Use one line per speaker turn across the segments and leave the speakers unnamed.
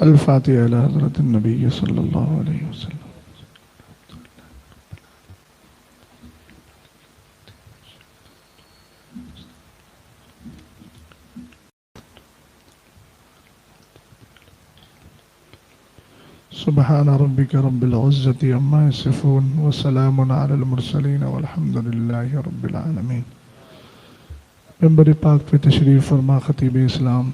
الفاتحة على حضرة النبي صلى الله عليه وسلم. سبحان ربك رب العزة عما يصفون وسلام على المرسلين والحمد لله رب العالمين. منبر پاک پہ تشریف فرما خطیب اسلام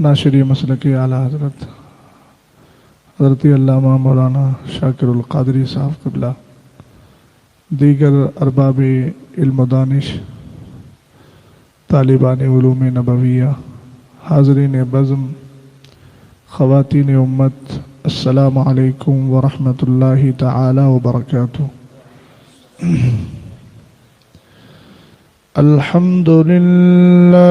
ناشری مسلک اعلیٰ حضرت علامہ مولانا شاکر القادری صاحب قبلہ، دیگر ارباب علم و دانش، طالبان علوم نبویہ، حاضرین بزم، خواتین امت، السلام علیکم ورحمۃ اللہ تعالی وبرکاتہ. الحمد للہ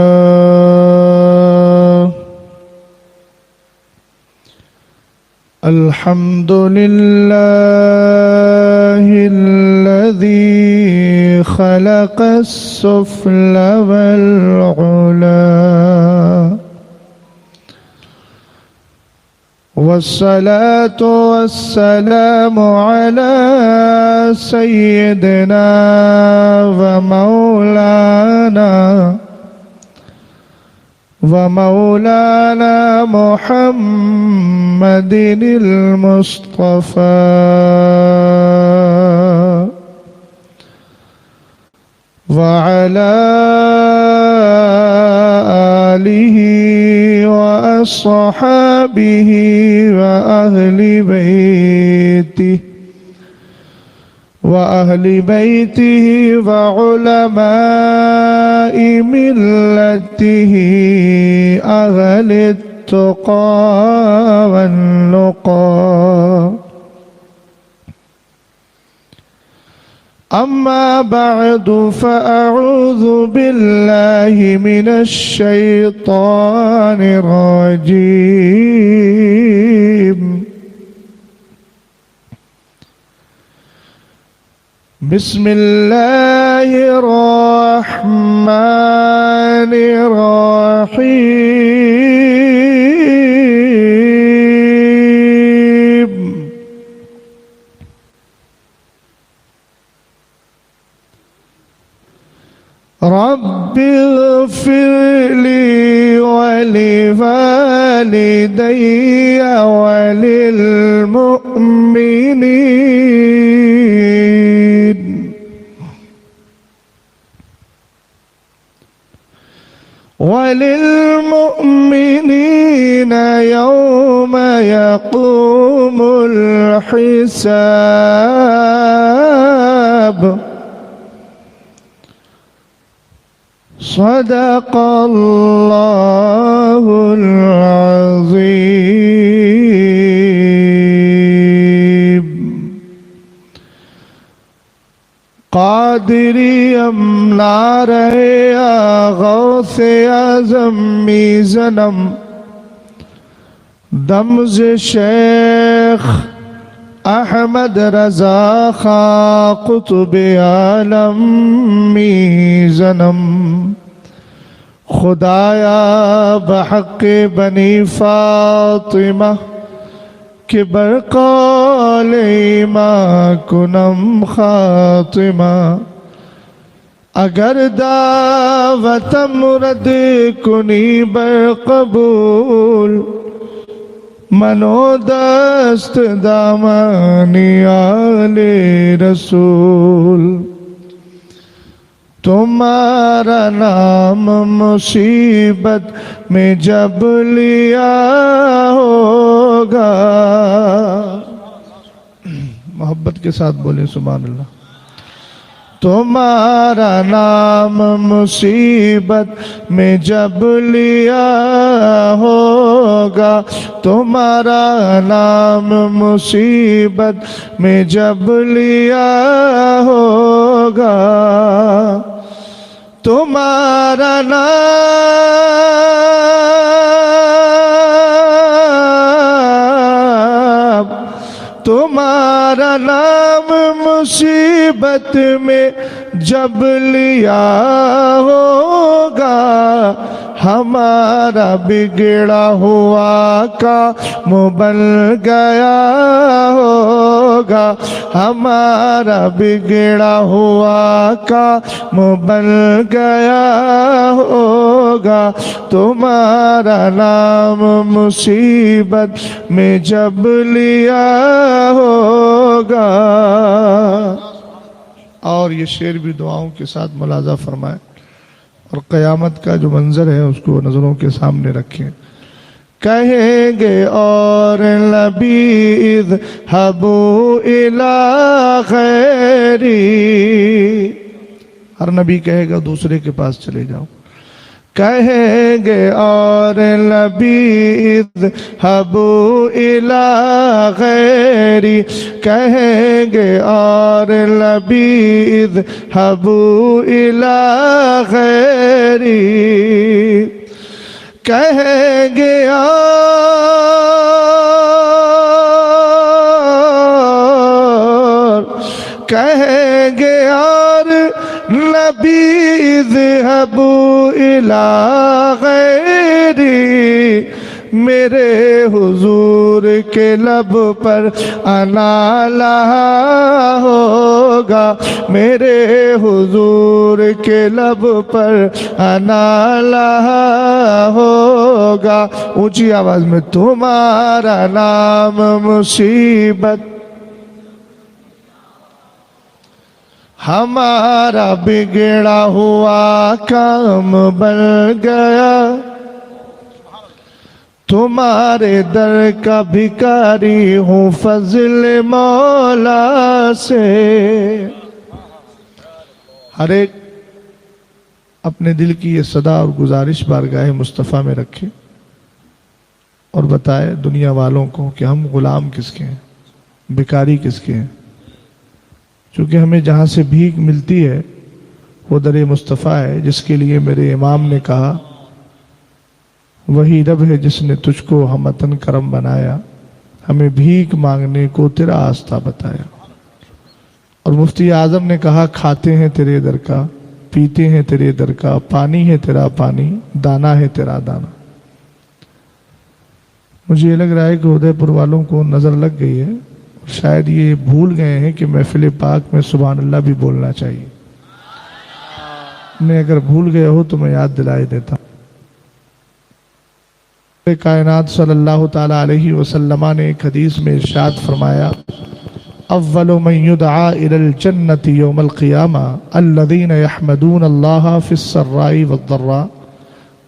الحمد للہ الذی خلق السفل والعلا والصلاة والسلام على سيدنا ومولانا محمد المصطفى وعلى آله وأصحابه وأهل بيته وعلماء ملته أهل التقى والنقى. أما بعد فأعوذ بالله من الشيطان الرجيم. بسم الله الرحمن الرحيم. رب اغفر لي ولوالدي وللمؤمنين يوم يقوم الحساب. صدق الله العظيم. قادریم نعرہ غوث اعظم میزنم دمز شیخ احمد رضا خاں قطب عالم میزنم. خدایا بحق بنی فاطمہ کہ برقال ایماں کنم خاتمہ. اگر دعوتم رد کنی برقبول منو دست دامانی آل رسول. تمہارا نام مصیبت میں جب لیا ہوگا. محبت کے ساتھ بولیں سبحان اللہ. تمہارا نام مصیبت میں جب لیا ہوگا. تمہارا نام مصیبت میں جب لیا ہوگا. تمہارا نام تمہارا نام مصیبت میں جب لیا ہوگا. ہمارا بگڑا ہوا کام بن گیا ہوگا، ہمارا بگڑا ہوا کام بن گیا ہوگا، تمہارا نام مصیبت میں جب لیا ہوگا۔ اور یہ شعر بھی دعاؤں کے ساتھ ملاحظہ فرمائے، اور قیامت کا جو منظر ہے اس کو نظروں کے سامنے رکھیں۔ کہیں گے اور نبی اذهبوا الی غیری، ہر نبی کہے گا دوسرے کے پاس چلے جاؤ۔ کہیں گے اور نبی اذهبوا الی غیری، کہیں گے اور نبی اذهبوا الی غیری، کہیں گے اور کہیں گے اور نبی اذهبوا الی غیری، میرے حضور کے لب پر انا لہا ہوگا، میرے حضور کے لب پر انا لہا ہوگا، اونچی آواز میں تمہارا نام مصیبت، ہمارا بگڑا ہوا کام بن گیا، تمہارے در کا بھکاری ہوں فضل مولا سے۔ ہر ایک اپنے دل کی یہ صدا اور گزارش بارگاہ مصطفیٰ میں رکھے اور بتائے دنیا والوں کو کہ ہم غلام کس کے ہیں، بھکاری کس کے ہیں۔ چونکہ ہمیں جہاں سے بھیک ملتی ہے وہ در مصطفیٰ ہے، جس کے لیے میرے امام نے کہا وہی رب ہے جس نے تجھ کو ہمتن کرم بنایا، ہمیں بھیک مانگنے کو تیرا آستہ بتایا۔ اور مفتی اعظم نے کہا کھاتے ہیں تیرے در کا، پیتے ہیں تیرے در کا، پانی ہے تیرا پانی، دانا ہے تیرا دانا۔ مجھے یہ لگ رہا ہے کہ ادے پور والوں کو نظر لگ گئی ہے، شاید یہ بھول گئے ہیں کہ محفل پاک میں سبحان اللہ بھی بولنا چاہیے۔ میں اگر بھول گئے ہو تو میں یاد دلائی دیتا ہوں۔ کائنات صلی اللہ تعالیٰ علیہ وسلم نے ایک حدیث میں ارشاد فرمایا اول من یدعا الی الجنت یوم القیامہ الذین یحمدون اللہ فی السراء والضراء،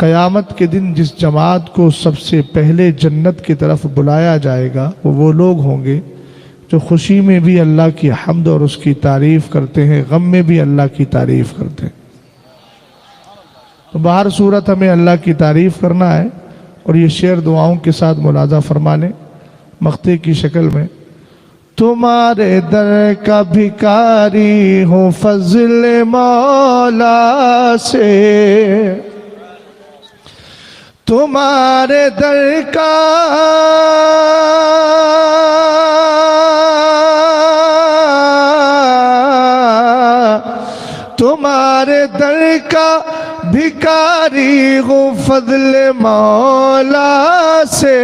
قیامت کے دن جس جماعت کو سب سے پہلے جنت کی طرف بلایا جائے گا وہ لوگ ہوں گے جو خوشی میں بھی اللہ کی حمد اور اس کی تعریف کرتے ہیں، غم میں بھی اللہ کی تعریف کرتے ہیں۔ تو بہر صورت ہمیں اللہ کی تعریف کرنا ہے، اور یہ شعر دعاؤں کے ساتھ ملاحظہ فرما لیں مقطع کی شکل میں۔ تمہارے در کا بھکاری ہوں فضل مولا سے، تمہارے در کا تمہارے در کا بھکاری ہوں فضل مولا سے،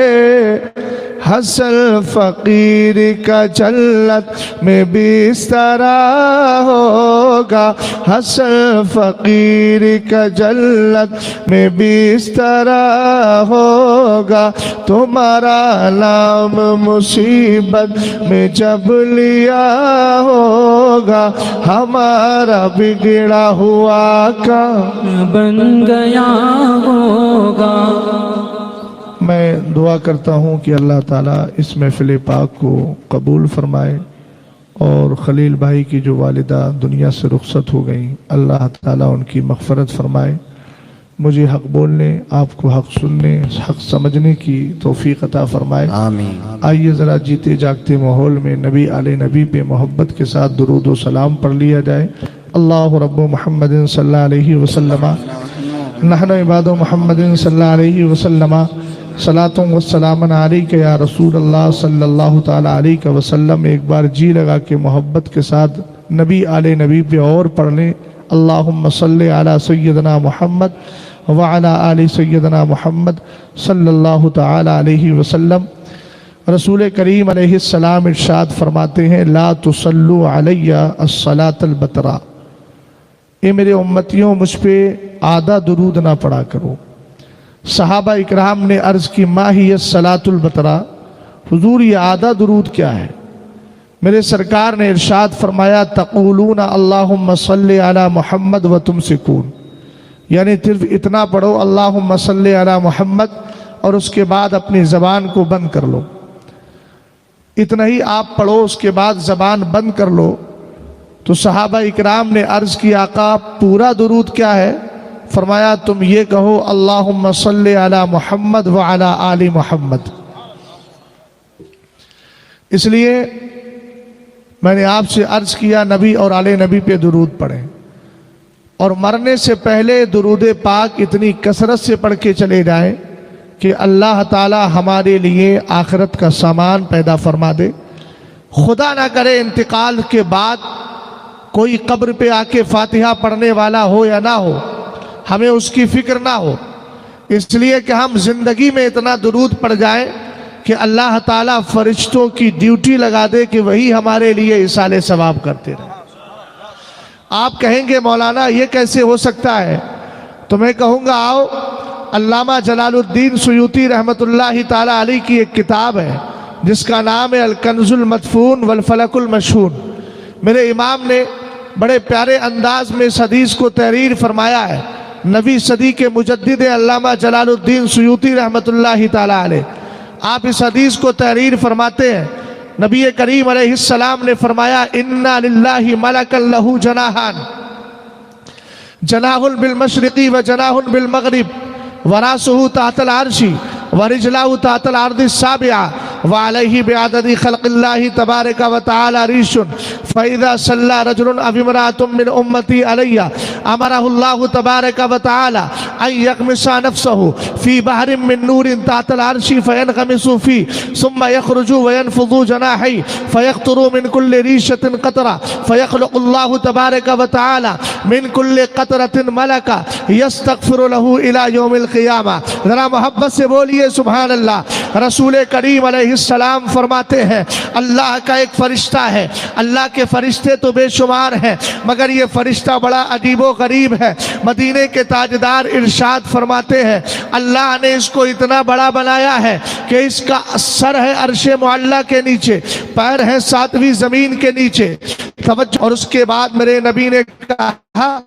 حسن فقیر کا جنت میں بسترا ہوگا، حسن فقیر کا جنت میں بسترا ہوگا، تمہارا نام مصیبت میں جب لیا ہوگا، ہمارا بگڑا ہوا کام
بن گیا ہوگا۔
میں دعا کرتا ہوں کہ اللہ تعالیٰ اس محفل پاک کو قبول فرمائے، اور خلیل بھائی کی جو والدہ دنیا سے رخصت ہو گئیں اللہ تعالیٰ ان کی مغفرت فرمائے، مجھے حق بولنے، آپ کو حق سننے، حق سمجھنے کی توفیق عطا فرمائے۔
آمین۔
آئیے ذرا جیتے جاگتے ماحول میں نبی آل نبی پہ محبت کے ساتھ درود و سلام پڑھ لیا جائے۔ اللہ رب محمد صلی اللہ علیہ وسلم، نحن عباد محمد صلی اللہ علیہ وسلم، صلاۃ و سلام علیک یا رسول اللہ صلی اللہ تعالیٰ علیہ وسلم۔ ایک بار جی لگا کے محبت کے ساتھ نبی آل نبی پہ اور پڑھ لیں۔ اللہم صلی علی سیدنا محمد وعلی آل سیدنا محمد صلی اللہ تعالی علیہ وسلم۔ رسول کریم علیہ السلام ارشاد فرماتے ہیں لا تصلوا علی الصلاۃ البترا، اے میرے امتیوں مجھ پہ آدھا درود نہ پڑھا کرو۔ صحابہ اکرام نے عرض کی ما ہی الصلاۃ البترا، حضور یہ آدھا درود کیا ہے؟ میرے سرکار نے ارشاد فرمایا تقولون اللہم صلی علی محمد و تمسکون، یعنی صرف اتنا پڑھو اللہم صلی علی محمد اور اس کے بعد اپنی زبان کو بند کر لو، اتنا ہی آپ پڑھو، اس کے بعد زبان بند کر لو۔ تو صحابہ اکرام نے عرض کی آقا پورا درود کیا ہے؟ فرمایا تم یہ کہو اللہم صلی علی محمد وعلی آل محمد۔ اس لیے میں نے آپ سے عرض کیا نبی اور آل نبی پہ درود پڑھیں، اور مرنے سے پہلے درود پاک اتنی کثرت سے پڑھ کے چلے جائیں کہ اللہ تعالی ہمارے لیے آخرت کا سامان پیدا فرما دے۔ خدا نہ کرے انتقال کے بعد کوئی قبر پہ آ کے فاتحہ پڑھنے والا ہو یا نہ ہو، ہمیں اس کی فکر نہ ہو، اس لیے کہ ہم زندگی میں اتنا درود پڑھ جائیں کہ اللہ تعالیٰ فرشتوں کی ڈیوٹی لگا دے کہ وہی ہمارے لیے ایصال ثواب کرتے رہیں۔ آپ کہیں گے مولانا یہ کیسے ہو سکتا ہے؟ تو میں کہوں گا آؤ، علامہ جلال الدین سیوطی رحمۃ اللہ تعالیٰ علیہ کی ایک کتاب ہے جس کا نام ہے الکنز المدفون والفلک المشہون۔ میرے امام نے بڑے پیارے انداز میں اس حدیث کو تحریر فرمایا ہے۔ نویں صدی کے مجدد علامہ جلال الدین سیوطی رحمۃ اللہ تعالیٰ علیہ، آپ اس حدیث کو تحریر فرماتے ہیں۔ نبی کریم علیہ السلام نے فرمایا اِنَّا لِلَّهِ مَلَكًا لَهُ جَنَاحان، جناح بالمشرقی و جناح بالمغرب، وراسه تحت العرش ورجلاه تحت الارض السابعة، وعليه بعدد خلق الله تبارك وتعالى ريش، فإذا صلى رجل أو امرأة من أمتي علي أمره الله تبارك وتعالى أن يغمس نفسه في بحر من نور تحت العرش فينغمس فيه، ثم يخرج وينفض جناحيه فيقطر من كل ريشة قطرة، فيخلق الله تبارك وتعالى من كل قطرة ملكا يستغفر له إلى يوم القيامة۔ ذرا محبت سے بولیے سبحان اللہ۔ رسول کریم علیہ السلام فرماتے ہیں اللہ کا ایک فرشتہ ہے، اللہ کے فرشتے تو بے شمار ہیں مگر یہ فرشتہ بڑا عجیب و غریب ہے۔ مدینے کے تاجدار ارشاد فرماتے ہیں اللہ نے اس کو اتنا بڑا بنایا ہے کہ اس کا سر ہے عرش معلیٰ کے نیچے، پیر ہیں ساتویں زمین کے نیچے۔ توجہ، اور اس کے بعد میرے نبی نے کہا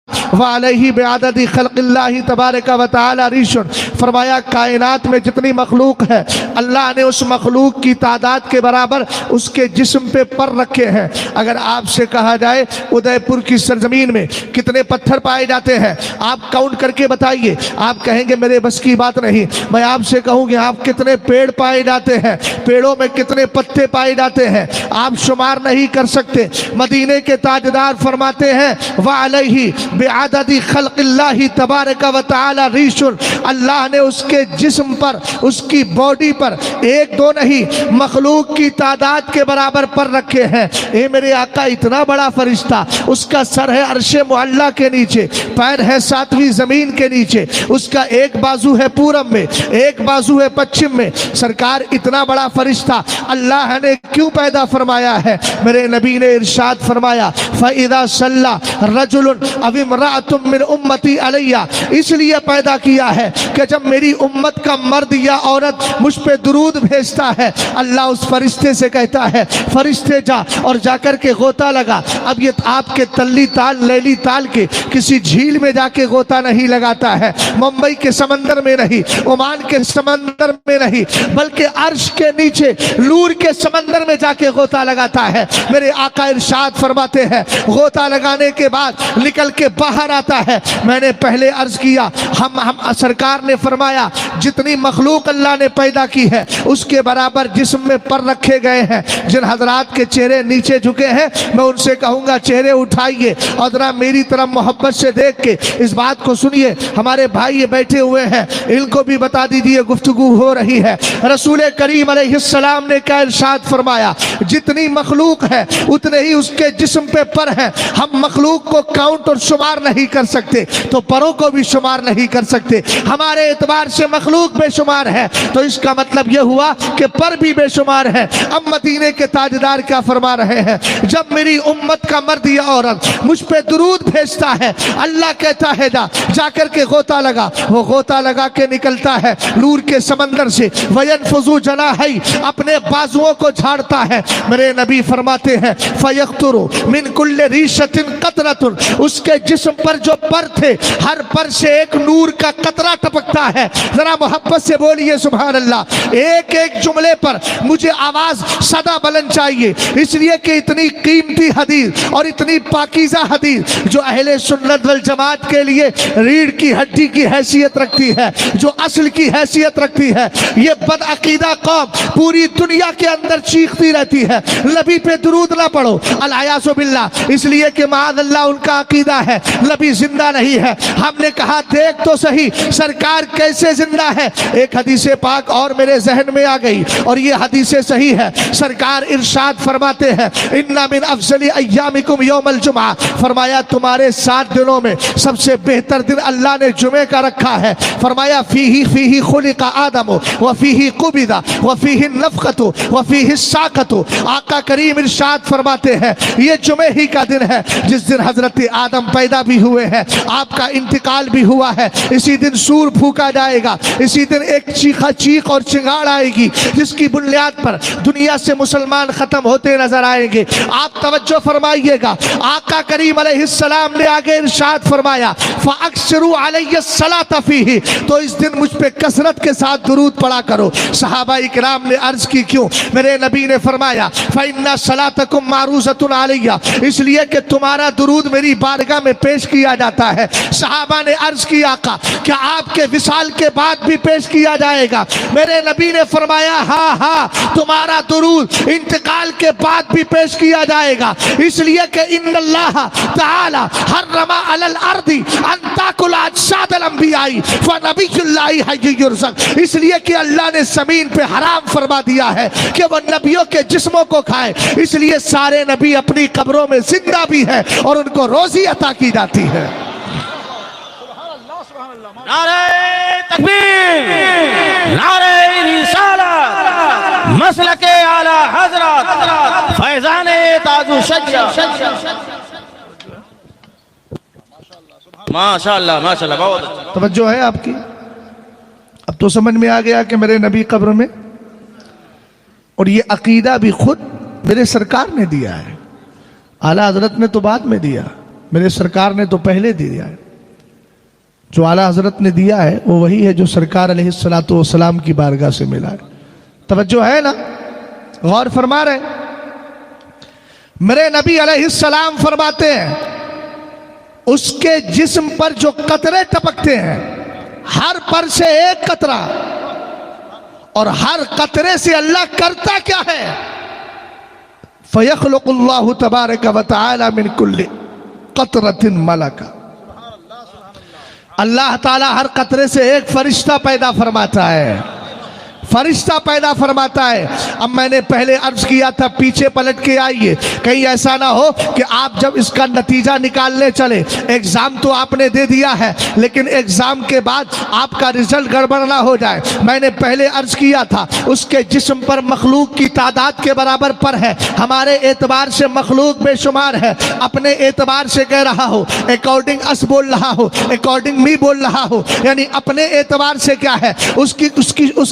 وَعَلَيْهِ بِعَدَدِ خَلْقِ اللَّهِ تَبَارَكَ وَتَعَالَى رِيشٌ، فرمایا کائنات میں جتنی مخلوق ہے اللہ نے اس مخلوق کی تعداد کے برابر اس کے جسم پہ پر رکھے ہیں۔ اگر آپ سے کہا جائے ادے پور کی سرزمین میں کتنے پتھر پائے جاتے ہیں آپ کاؤنٹ کر کے بتائیے، آپ کہیں گے میرے بس کی بات نہیں۔ میں آپ سے کہوں گے آپ کتنے پیڑ پائے جاتے ہیں، پیڑوں میں کتنے پتے پائے جاتے ہیں، آپ شمار نہیں کر سکتے۔ مدینے کے تاجدار فرماتے ہیں وَعَلَيْهِ بعدد خلق اللہ تبارک و تعالی ریش، اللہ نے اس کے جسم پر، اس کی باڈی پر ایک دو نہیں مخلوق کی تعداد کے برابر پر رکھے ہیں۔ اے میرے آقا اتنا بڑا فرشتہ، اس کا سر ہے عرش معلیٰ کے نیچے، پیر ہے ساتویں زمین کے نیچے، اس کا ایک بازو ہے پورب میں، ایک بازو ہے پچھم میں۔ سرکار اتنا بڑا فرشتہ اللہ نے کیوں پیدا فرمایا ہے؟ میرے نبی نے ارشاد فرمایا فَإِذَا صَلَّى رَجُلٌ أَوْ امرأة من امتی علیہ، اس لیے پیدا کیا ہے کہ جب میری امت کا مرد یا عورت مجھ پہ درود بھیجتا ہے اللہ اس فرشتے سے کہتا ہے فرشتے جا اور جا کر کے غوطہ لگا۔ اب یہ آپ کے تلی تال لیلی تال کے کسی جھیل میں جا کے غوطہ نہیں لگاتا ہے، ممبئی کے سمندر میں نہیں، عمان کے سمندر میں نہیں، بلکہ عرش کے نیچے نور کے سمندر میں جا کے غوطہ لگاتا ہے۔ میرے آقا ارشاد فرماتے ہیں غوطہ لگانے کے بعد نکل کے باہر آتا ہے۔ میں نے پہلے عرض کیا ہم سرکار سرکار نے فرمایا جتنی مخلوق اللہ نے پیدا کی ہے اس کے برابر جسم میں پر رکھے گئے ہیں. جن حضرات کے چہرے نیچے جھکے ہیں میں ان سے کہوں گا چہرے اٹھائیے اور ذرا میری طرف محبت سے دیکھ کے اس بات کو سنیے. ہمارے بھائی یہ بیٹھے ہوئے ہیں, ان کو بھی بتا دیجیے گفتگو ہو رہی ہے. رسول کریم علیہ السلام نے کیا ارشاد فرمایا, جتنی مخلوق ہے اتنے ہی اس کے جسم پہ پر ہیں. ہم مخلوق کو کاؤنٹ اور شمار نہیں کر سکتے تو پروں کو بھی شمار نہیں کر سکتے. ہمارے اعتبار سے مخلوق بے شمار ہے تو اس کا مطلب یہ ہوا کہ پر بھی بے شمار ہے. اب مدینے کے تاجدار کیا فرما رہے ہیں, جب میری امت کا مرد یا عورت مجھ پہ درود بھیجتا ہے اللہ کہتا ہے جا کر کے غوطہ لگا. وہ غوطہ لگا کے نکلتا ہے نور کے سمندر سے, وَيَنْفُذُ جَنَاحَيْهِ اپنے بازوؤں کو جھاڑتا ہے. میرے نبی فرماتے ہیں فَيَقْطُرُ مِنْ كُلِّ رِيشَةٍ قَطْرَةٌ اس کے جسم پر جو پر تھے ہر پر سے ایک نور کا قطرہ ٹپکتا ہے. ذرا محبت سے بولیے سبحان اللہ. ایک ایک جملے پر مجھے آواز صدا بلند چاہیے, اس لیے کہ اتنی قیمتی حدیث اور اتنی پاکیزہ حدیث جو اہل سنت والجماعت کے لیے ریڑھ کی ہڈی کی حیثیت رکھتی ہے, جو اصل کی حیثیت رکھتی ہے, یہ بدعقیدہ قوم پوری دنیا کے اندر چیختی رہتی ہے نبی پہ درود نہ پڑھو العیاذ باللہ, اس لیے کہ معاذ اللہ ان کا عقیدہ ہے نبی زندہ نہیں ہے. ہم نے کہا دیکھ تو صحیح سرکار کیسے زندہ ہے. ایک حدیث پاک اور میرے ذہن میں آ گئی اور یہ حدیث صحیح ہے. سرکار ارشاد فرماتے ہیں اِنَّ مِنْ أَفْضَلِ أَيَّامِكُمْ يَوْمَ الْجُمْعَةِ فرمایا تمہارے 7 دنوں میں سب سے بہتر دن اللہ نے جمعے کا رکھا ہے. فرمایا فِيهِ خُلِقَ آدَمُ وَفِيهِ قُبِضَ وَفِيهِ النَّفْخَةُ وَفِيهِ السَّاقَةُ آقا کریم ارشاد فرماتے ہیں یہ جمعے ہی کا دن ہے جس دن حضرت آدم پیدا بھی ہوئے ہیں, آپ کا انتقال بھی ہوا ہے. اسی دن سور پھونکا جائے گا, اسی دن ایک چیخ اور چنگاڑ آئے گی جس کی بنیاد پر دنیا سے مسلمان ختم ہوتے نظر آئیں گے. آپ توجہ فرمائیے گا, آقا کریم علیہ السلام نے آگے ارشاد فرمایا فَأَكْثِرُوا عَلَيَّ الصَّلَاةَ فِيهِ تو اس دن مجھ پہ کثرت کے ساتھ درود پڑھا کرو. صحابہ اکرام نے عرض کی کیوں؟ میرے نبی نے فرمایا فَإِنَّ صَلَاتَكُمْ مَعْرُوضَةٌ عَلَيَّ اس لیے کہ تمہارا درود میری بارگاہ میں پیش کیا جاتا ہے. صحابہ نے عرض کی آقا کیا آپ کے وصال کے بعد بھی پیش کیا جائے گا؟ میرے نبی نے فرمایا ہاں تمہارا درود انتقال کے بعد بھی پیش کیا جائے گا, اس لیے کہ ان اللہ تعالی حرم علی الارض ان تاکل اجساد الانبیاء فنبی اللہ حی یرزق اس لیے کہ اللہ نے زمین پہ حرام فرما دیا ہے کہ وہ نبیوں کے جسموں کو کھائے, اس لیے سارے نبی اپنی قبروں میں زندہ بھی ہیں اور ان کو روزی عطا کی جاتی ہے.
نعرہ تکبیر, نعرہ رسالت, مسلک اعلی حضرت فیضان تاج الشجع. ماشاءاللہ ماشاءاللہ بہت اچھا.
توجہ ہے آپ کی؟ اب تو سمجھ میں آ گیا کہ میرے نبی قبر میں, اور یہ عقیدہ بھی خود میرے سرکار نے دیا ہے. اعلیٰ حضرت نے تو بعد میں دیا, میرے سرکار نے تو پہلے دیا ہے. جو اعلیٰ حضرت نے دیا ہے وہ وہی ہے جو سرکار علیہ السلام کی بارگاہ سے ملا ہے. توجہ ہے نا؟ غور فرما رہے ہیں. میرے نبی علیہ السلام فرماتے ہیں اس کے جسم پر جو قطرے ٹپکتے ہیں ہر پر سے ایک قطرہ, اور ہر قطرے سے اللہ کرتا کیا ہے؟ فَيَخْلُقُ اللَّهُ تَبَارَكَ وَتَعَالَى مِنْ كُلِّ قَطْرَةٍ مَلَكَ اللہ تعالیٰ ہر قطرے سے ایک فرشتہ پیدا فرماتا ہے, فرشتہ پیدا فرماتا ہے. اب میں نے پہلے عرض کیا تھا پیچھے پلٹ کے آئیے, کہیں ایسا نہ ہو کہ آپ جب اس کا نتیجہ نکالنے چلے, ایگزام تو آپ نے دے دیا ہے لیکن ایگزام کے بعد آپ کا رزلٹ گڑبڑ نہ ہو جائے. میں نے پہلے عرض کیا تھا اس کے جسم پر مخلوق کی تعداد کے برابر پر ہے. ہمارے اعتبار سے مخلوق بے شمار ہے, اپنے اعتبار سے کہہ رہا ہو, اکارڈنگ اس بول رہا ہو, اکارڈنگ می بول رہا ہو, یعنی اپنے اعتبار سے کیا ہے اس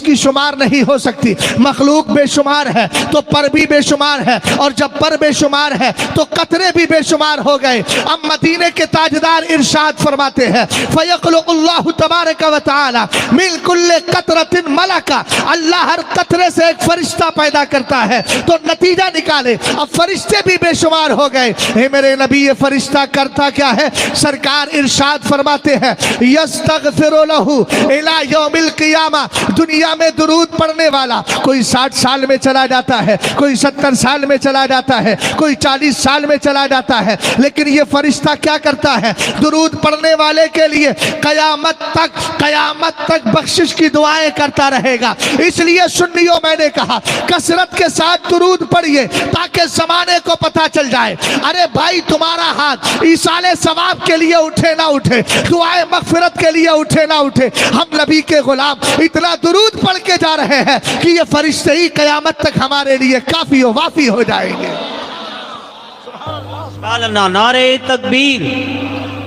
کی شمار شمار نہیں ہو سکتی. مخلوق بے شمار ہے تو پر بھی بے شمار ہے, اور جب پر بے شمار ہے تو قطرے بھی بے شمار ہو گئے. اب مدینے کے تاجدار ارشاد فرماتے ہیں فَيَخْلُقُ اللَّهُ تَبَارَكَ وَتَعَالَى مِنْ كُلِّ قَطْرَةٍ مَلَكًا, اللہ ہر قطرے سے ایک فرشتہ پیدا کرتا ہے. تو نتیجہ نکالے اب فرشتے بھی بے شمار ہو گئے. اے میرے نبی, یہ فرشتہ کرتا کیا ہے؟ سرکار ارشاد فرماتے ہیں یستغفر لہ الی یوم القیامہ, دنیا میں درود پڑھنے والا کوئی 60 سال میں چلا جاتا ہے, کوئی 70 سال میں چلا جاتا ہے, کوئی 40 سال میں چلا جاتا ہے, لیکن یہ فرشتہ کیا کرتا ہے؟ درود پڑھنے والے کے لیے قیامت تک بخشش کی دعائیں کرتا رہے گا. اس لیے سنیوں, میں نے کہا کثرت کے ساتھ درود پڑھیے تاکہ زمانے کو پتہ چل جائے. ارے بھائی, تمہارا ہاتھ ایصال ثواب کے لیے اٹھے نہ اٹھے, دعائے مغفرت کے لیے اٹھے نہ اٹھے, ہم نبی کے غلام اتنا درود پڑھ کے جا رہے ہیں کہ یہ فرشتے ہی قیامت تک ہمارے لیے کافی و وافی ہو جائیں گے.
سبحان اللہ. نعرہ تکبیر,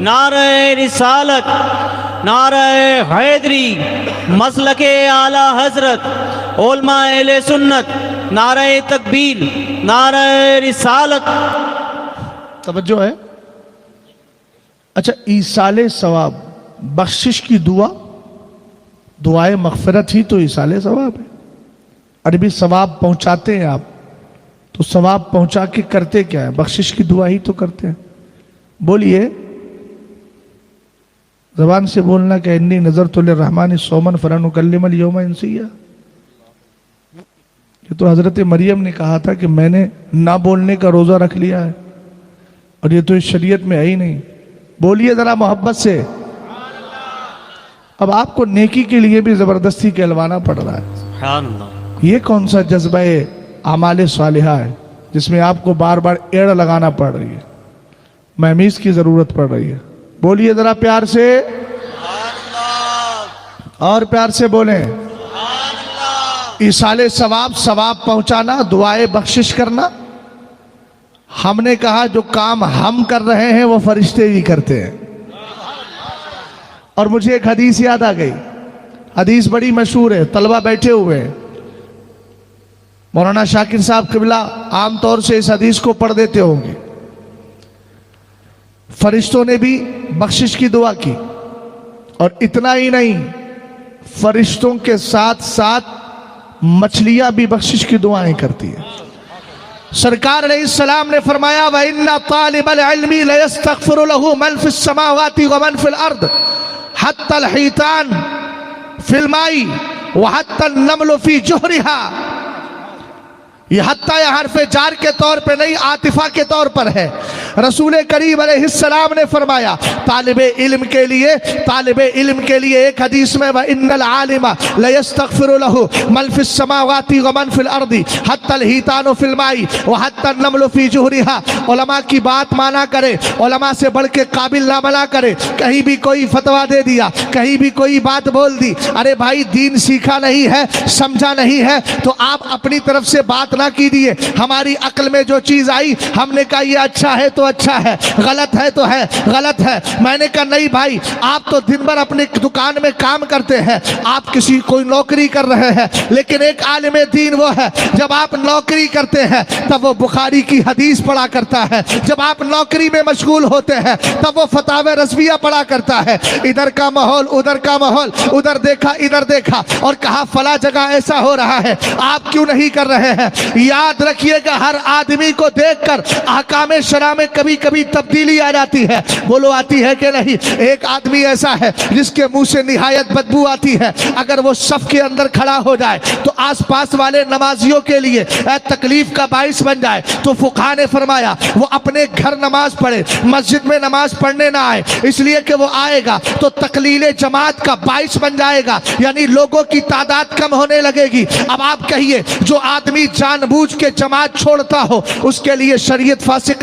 نعرہ رسالت, نعرہ حیدری, مسلک اعلی حضرت, علماء اہل سنت, نعرہ تکبیر, نعرہ رسالت.
توجہ ہے. اچھا, ایصال ثواب, بخشش کی دعا, دعائے مغفرت ہی تو ایصال ثواب ہے. عربی ثواب پہنچاتے ہیں آپ, تو ثواب پہنچا کے کرتے کیا ہے؟ بخشش کی دعا ہی تو کرتے ہیں. بولیے, زبان سے بولنا کہ انی نذرت للرحمن صوما فلن اکلم اليوم انسیا. یہ تو حضرت مریم نے کہا تھا کہ میں نے نہ بولنے کا روزہ رکھ لیا ہے, اور یہ تو اس شریعت میں ہے ہی نہیں. بولیے ذرا محبت سے. اب آپ کو نیکی کے لیے بھی زبردستی کہلوانا پڑ رہا ہے.
سبحان اللہ.
یہ کون سا جذبہ اعمال صالحہ ہے جس میں آپ کو بار بار ایڑ لگانا پڑ رہی ہے, مہمیز کی ضرورت پڑ رہی ہے؟ بولیے ذرا پیار سے, اور پیار سے بولیں. ایصال ثواب, ثواب پہنچانا, دعائے بخشش کرنا. ہم نے کہا جو کام ہم کر رہے ہیں وہ فرشتے ہی کرتے ہیں. اور مجھے ایک حدیث یاد آ گئی, حدیث بڑی مشہور ہے, طلبہ بیٹھے ہوئے ہیں. مولانا شاکر صاحب قبلہ عام طور سے اس حدیث کو پڑھ دیتے ہوں گے. فرشتوں نے بھی بخشش کی دعا کی, اور اتنا ہی نہیں, فرشتوں کے ساتھ ساتھ مچھلیاں بھی بخشش کی دعائیں کرتی ہیں. سرکار علیہ السلام نے فرمایا وَإِنَّ طَالِبَ الْعِلْمِ لَيَسْتَغْفِرُ لَهُ مَنْ فِي السَّمَاوَاتِ وَمَنْ فِي الْأَرْضِ حَتَّى الْحِيتَانِ فِي الْمَاءِ وَحَتَّى النَّمْلُ فِي جُحْرِهَا. یہ حتیٰ یہ حرف جار کے طور پہ نہیں, عاطفہ کے طور پر ہے. رسول کریم علیہ السلام نے فرمایا طالب علم کے لیے ایک حدیث میں وَإِنَّ الْعَالِمَ لَيَسْتَغْفِرُ لَهُ مَنْ فِي السَّمَاوَاتِ وَمَنْ فِي الْأَرْضِ حَتَّى الْحِيتَانُ فِي الْمَاءِ وَحَتَّى النَّمْلُ فِي جُحْرِهَا. علماء کی بات مانا کرے, علماء سے بڑھ کے قابل نہ بنا کرے. کہیں بھی کوئی فتویٰ دے دیا, کہیں بھی کوئی بات بول دی, ارے بھائی دین سیکھا نہیں ہے, سمجھا نہیں ہے, تو آپ اپنی طرف سے بات نہ کیجیے. ہماری عقل میں جو چیز آئی ہم نے کہا یہ اچھا ہے تو اچھا ہے, غلط ہے تو ہے غلط ہے. میں نے کہا نہیں بھائی, آپ تو دن بھر اپنے دکان میں کام کرتے ہیں, آپ کوئی نوکری کر رہے ہیں, لیکن ایک عالم دین وہ ہے جب آپ نوکری کرتے ہیں تب وہ بخاری کی حدیث پڑھا کرتا ہے, جب آپ نوکری میں مشغول ہوتے ہیں تب وہ فتاوی رضویہ پڑھا کرتا ہے. ادھر کا ماحول, ادھر کا ماحول, ادھر دیکھا ادھر دیکھا, اور کہا فلاں جگہ ایسا ہو رہا ہے, آپ کیوں نہیں کر رہے ہیں؟ یاد رکھیے کہ ہر آدمی کو دیکھ کر احکام شرع میں کبھی کبھی تبدیلی آ جاتی ہے. بولو آتی ہے کہ نہیں؟ ایک آدمی ایسا ہے جس کے منہ سے نہایت بدبو آتی ہے, اگر وہ صف کے اندر کھڑا ہو جائے تو آس پاس والے نمازیوں کے لیے تکلیف کا باعث بن جائے. تو فقہا نے فرمایا وہ اپنے گھر نماز پڑھے, مسجد میں نماز پڑھنے نہ آئے, اس لیے کہ وہ آئے گا تو تقلیل جماعت کا باعث بن جائے گا, یعنی لوگوں کی تعداد کم ہونے لگے گی. اب آپ کہیے جو آدمی جان بوجھ کے جماعت چھوڑتا ہو اس کے لیے شریعت فاسق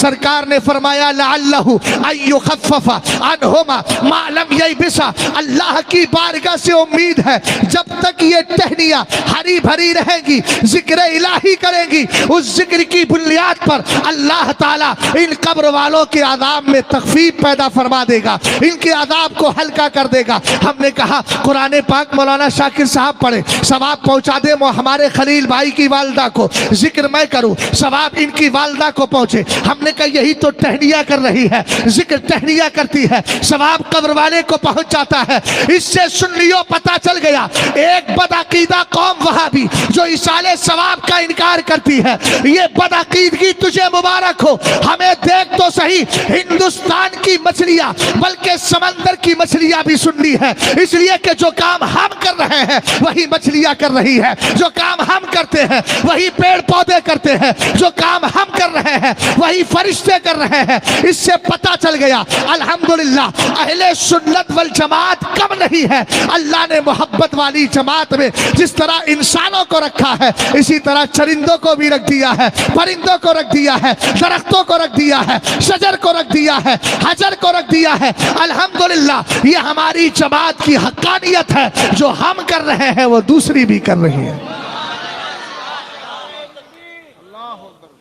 سرکار نے فرمایا لعلہ ان یخفف عنہما ما لم یبسا، اللہ کی بارگاہ سے امید ہے جب تک یہ ٹہنیاں ہری بھری رہیں گی، ذکر الہی کریں گی، اس ذکر کی بنیاد پر اللہ تعالیٰ ان قبر والوں کے عذاب میں تخفیف پیدا فرما دے گا، ان کے عذاب کو ہلکا کر دے گا۔ ہم نے کہا قرآن پاک مولانا شاکر صاحب پڑھے، ثواب پہنچا دے ہمارے خلیل بھائی کی والدہ کو، ذکر میں کروں ثواب ان کی والدہ کو پہنچے۔ ہم نے کہا یہی تو ٹہنیاں کر رہی ہے، ذکر ٹہنیاں کرتی ہے، ثواب قبر والے کو پہنچ جاتا ہے۔ اس سے سنیوں پتہ چل گیا ایک بدعقیدہ قوم وہابی جو ایصال ثواب کا انکار کرتی ہے، یہ بدعقیدگی تجھے مبارک ہو۔ ہمیں دیکھ تو صحیح، ہندوستان کی مچھلیاں بلکہ سمندر کی مچھلیاں بھی سنی ہے، اس لیے کہ جو کام ہم کر رہے ہیں وہی مچھلیاں کر رہی ہے، جو کام ہم کرتے ہیں وہی پیڑ پودے کرتے ہیں، جو کام ہم کر رہے ہیں وہی فرشتے کر رہے ہیں۔ اس سے پتہ چل گیا الحمدللہ اہل سنت والجماعت کم نہیں ہے، اللہ نے محبت والی جماعت میں جس طرح انسانوں کو رکھا ہے اسی طرح چرندوں کو بھی رکھ دیا ہے، پرندوں کو رکھ دیا ہے، درختوں کو رکھ دیا ہے، شجر کو رکھ دیا ہے، حجر کو رکھ دیا ہے۔ الحمدللہ یہ ہماری جماعت کی حقانیت ہے، جو ہم کر رہے ہیں وہ دوسری بھی کر رہی ہے۔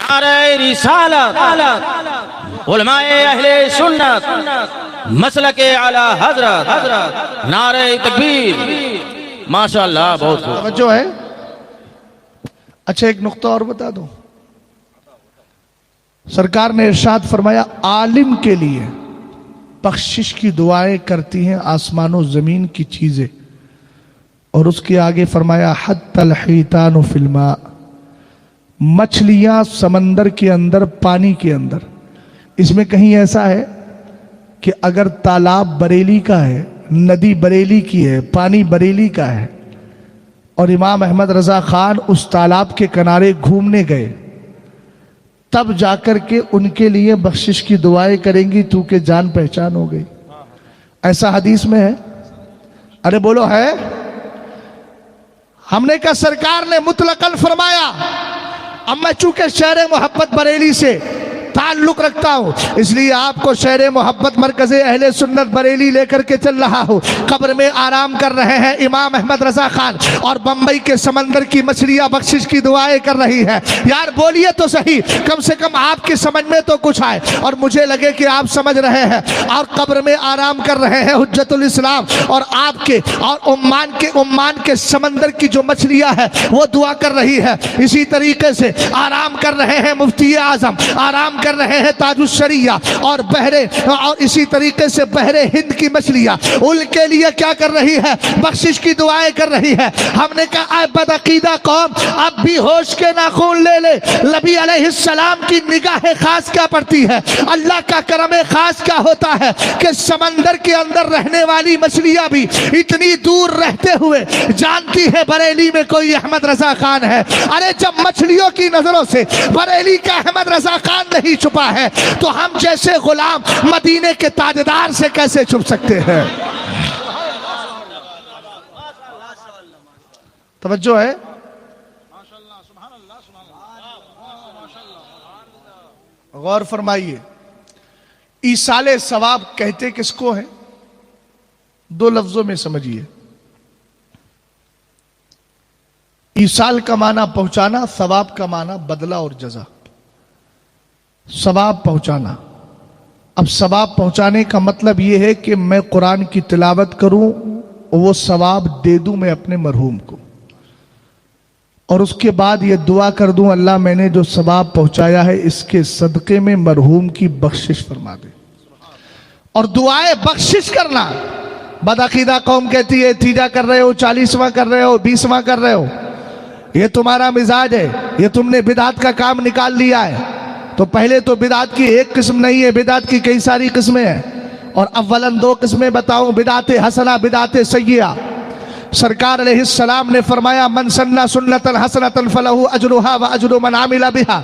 نعرہ رسالت، علماء اہل سنت، مسلک اعلی حضرت، نعرہ تکبیر، ماشاءاللہ بہت خوب۔
توجہ ہے۔ اچھا ایک نقطہ اور بتا دوں، سرکار نے ارشاد فرمایا عالم کے لیے بخشش کی دعائیں کرتی ہیں آسمان و زمین کی چیزیں، اور اس کے آگے فرمایا حتی الحیتان فی الماء، مچھلیاں سمندر کے اندر، پانی کے اندر۔ اس میں کہیں ایسا ہے کہ اگر تالاب بریلی کا ہے، ندی بریلی کی ہے، پانی بریلی کا ہے، اور امام احمد رضا خان اس تالاب کے کنارے گھومنے گئے، تب جا کر کے ان کے لیے بخشش کی دعائیں کریں گی تو کہ جان پہچان ہو گئی، ایسا حدیث میں ہے۔ ارے بولو ہے؟ ہم نے کہا سرکار نے مطلقاً فرمایا، اب میں چونکہ شہر محبت بریلی سے تعلق رکھتا ہوں اس لیے آپ کو شہر محبت مرکز اہل سنت بریلی لے کر کے چل رہا ہوں۔ قبر میں آرام کر رہے ہیں امام احمد رضا خان، اور بمبئی کے سمندر کی مچھلیاں بخشش کی دعائیں کر رہی ہے۔ یار بولیے تو صحیح، کم سے کم آپ کی سمجھ میں تو کچھ آئے اور مجھے لگے کہ آپ سمجھ رہے ہیں۔ اور قبر میں آرام کر رہے ہیں حجت الاسلام، اور آپ کے اور عمان کے سمندر کی جو مچھلیاں ہیں وہ دعا کر رہی ہے۔ اسی طریقے سے آرام کر رہے ہیں مفتی اعظم، آرام کر رہے ہیں تاج الشریعہ، اور اسی طریقے سے بحر ہند کی مچھلیاں ان کے لیے کیا کر رہی ہے؟ بخشش کی دعائیں کر رہی ہے۔ ہم نے کہا اے بدعقیدہ قوم، اب بھی ہوش کے ناخن لے لے، نبی علیہ السلام کی نگاہ خاص کیا پڑتی ہے، اللہ کا کرم خاص کیا ہوتا ہے کہ سمندر کے اندر رہنے والی مچھلیاں بھی اتنی دور رہتے ہوئے جانتی ہے بریلی میں کوئی احمد رضا خان ہے۔ ارے جب مچھلیوں کی نظروں سے بریلی کا احمد رضا خان نہیں چھپا ہے تو ہم جیسے غلام مدینے کے تاجدار سے کیسے چھپ سکتے ہیں؟ توجہ ہے؟ غور فرمائیے، ایصال ثواب کہتے کس کو ہے؟ دو لفظوں میں سمجھیے۔ ایصال کا معنی پہنچانا، ثواب کا معنی بدلہ اور جزا۔ ثواب پہنچانا، اب ثواب پہنچانے کا مطلب یہ ہے کہ میں قرآن کی تلاوت کروں، وہ ثواب دے دوں میں اپنے مرحوم کو، اور اس کے بعد یہ دعا کر دوں اللہ میں نے جو ثواب پہنچایا ہے اس کے صدقے میں مرحوم کی بخشش فرما دے۔ اور دعائیں بخشش کرنا، بدعقیدہ قوم کہتی ہے تیجا کر رہے ہو، 40واں کر رہے ہو، 20واں کر رہے ہو، یہ تمہارا مزاج ہے، یہ تم نے بدعت کا کام نکال لیا ہے۔ تو پہلے تو بدعت کی ایک قسم نہیں ہے، بدعت کی کئی ساری قسمیں ہیں، اور اولاً دو قسمیں بتاؤں، بدعت حسنہ، بدعت سیئہ۔ سرکار علیہ السلام نے فرمایا من سنہ سنۃ حسنۃ فلہ اجرھا واجر من عمل بھا۔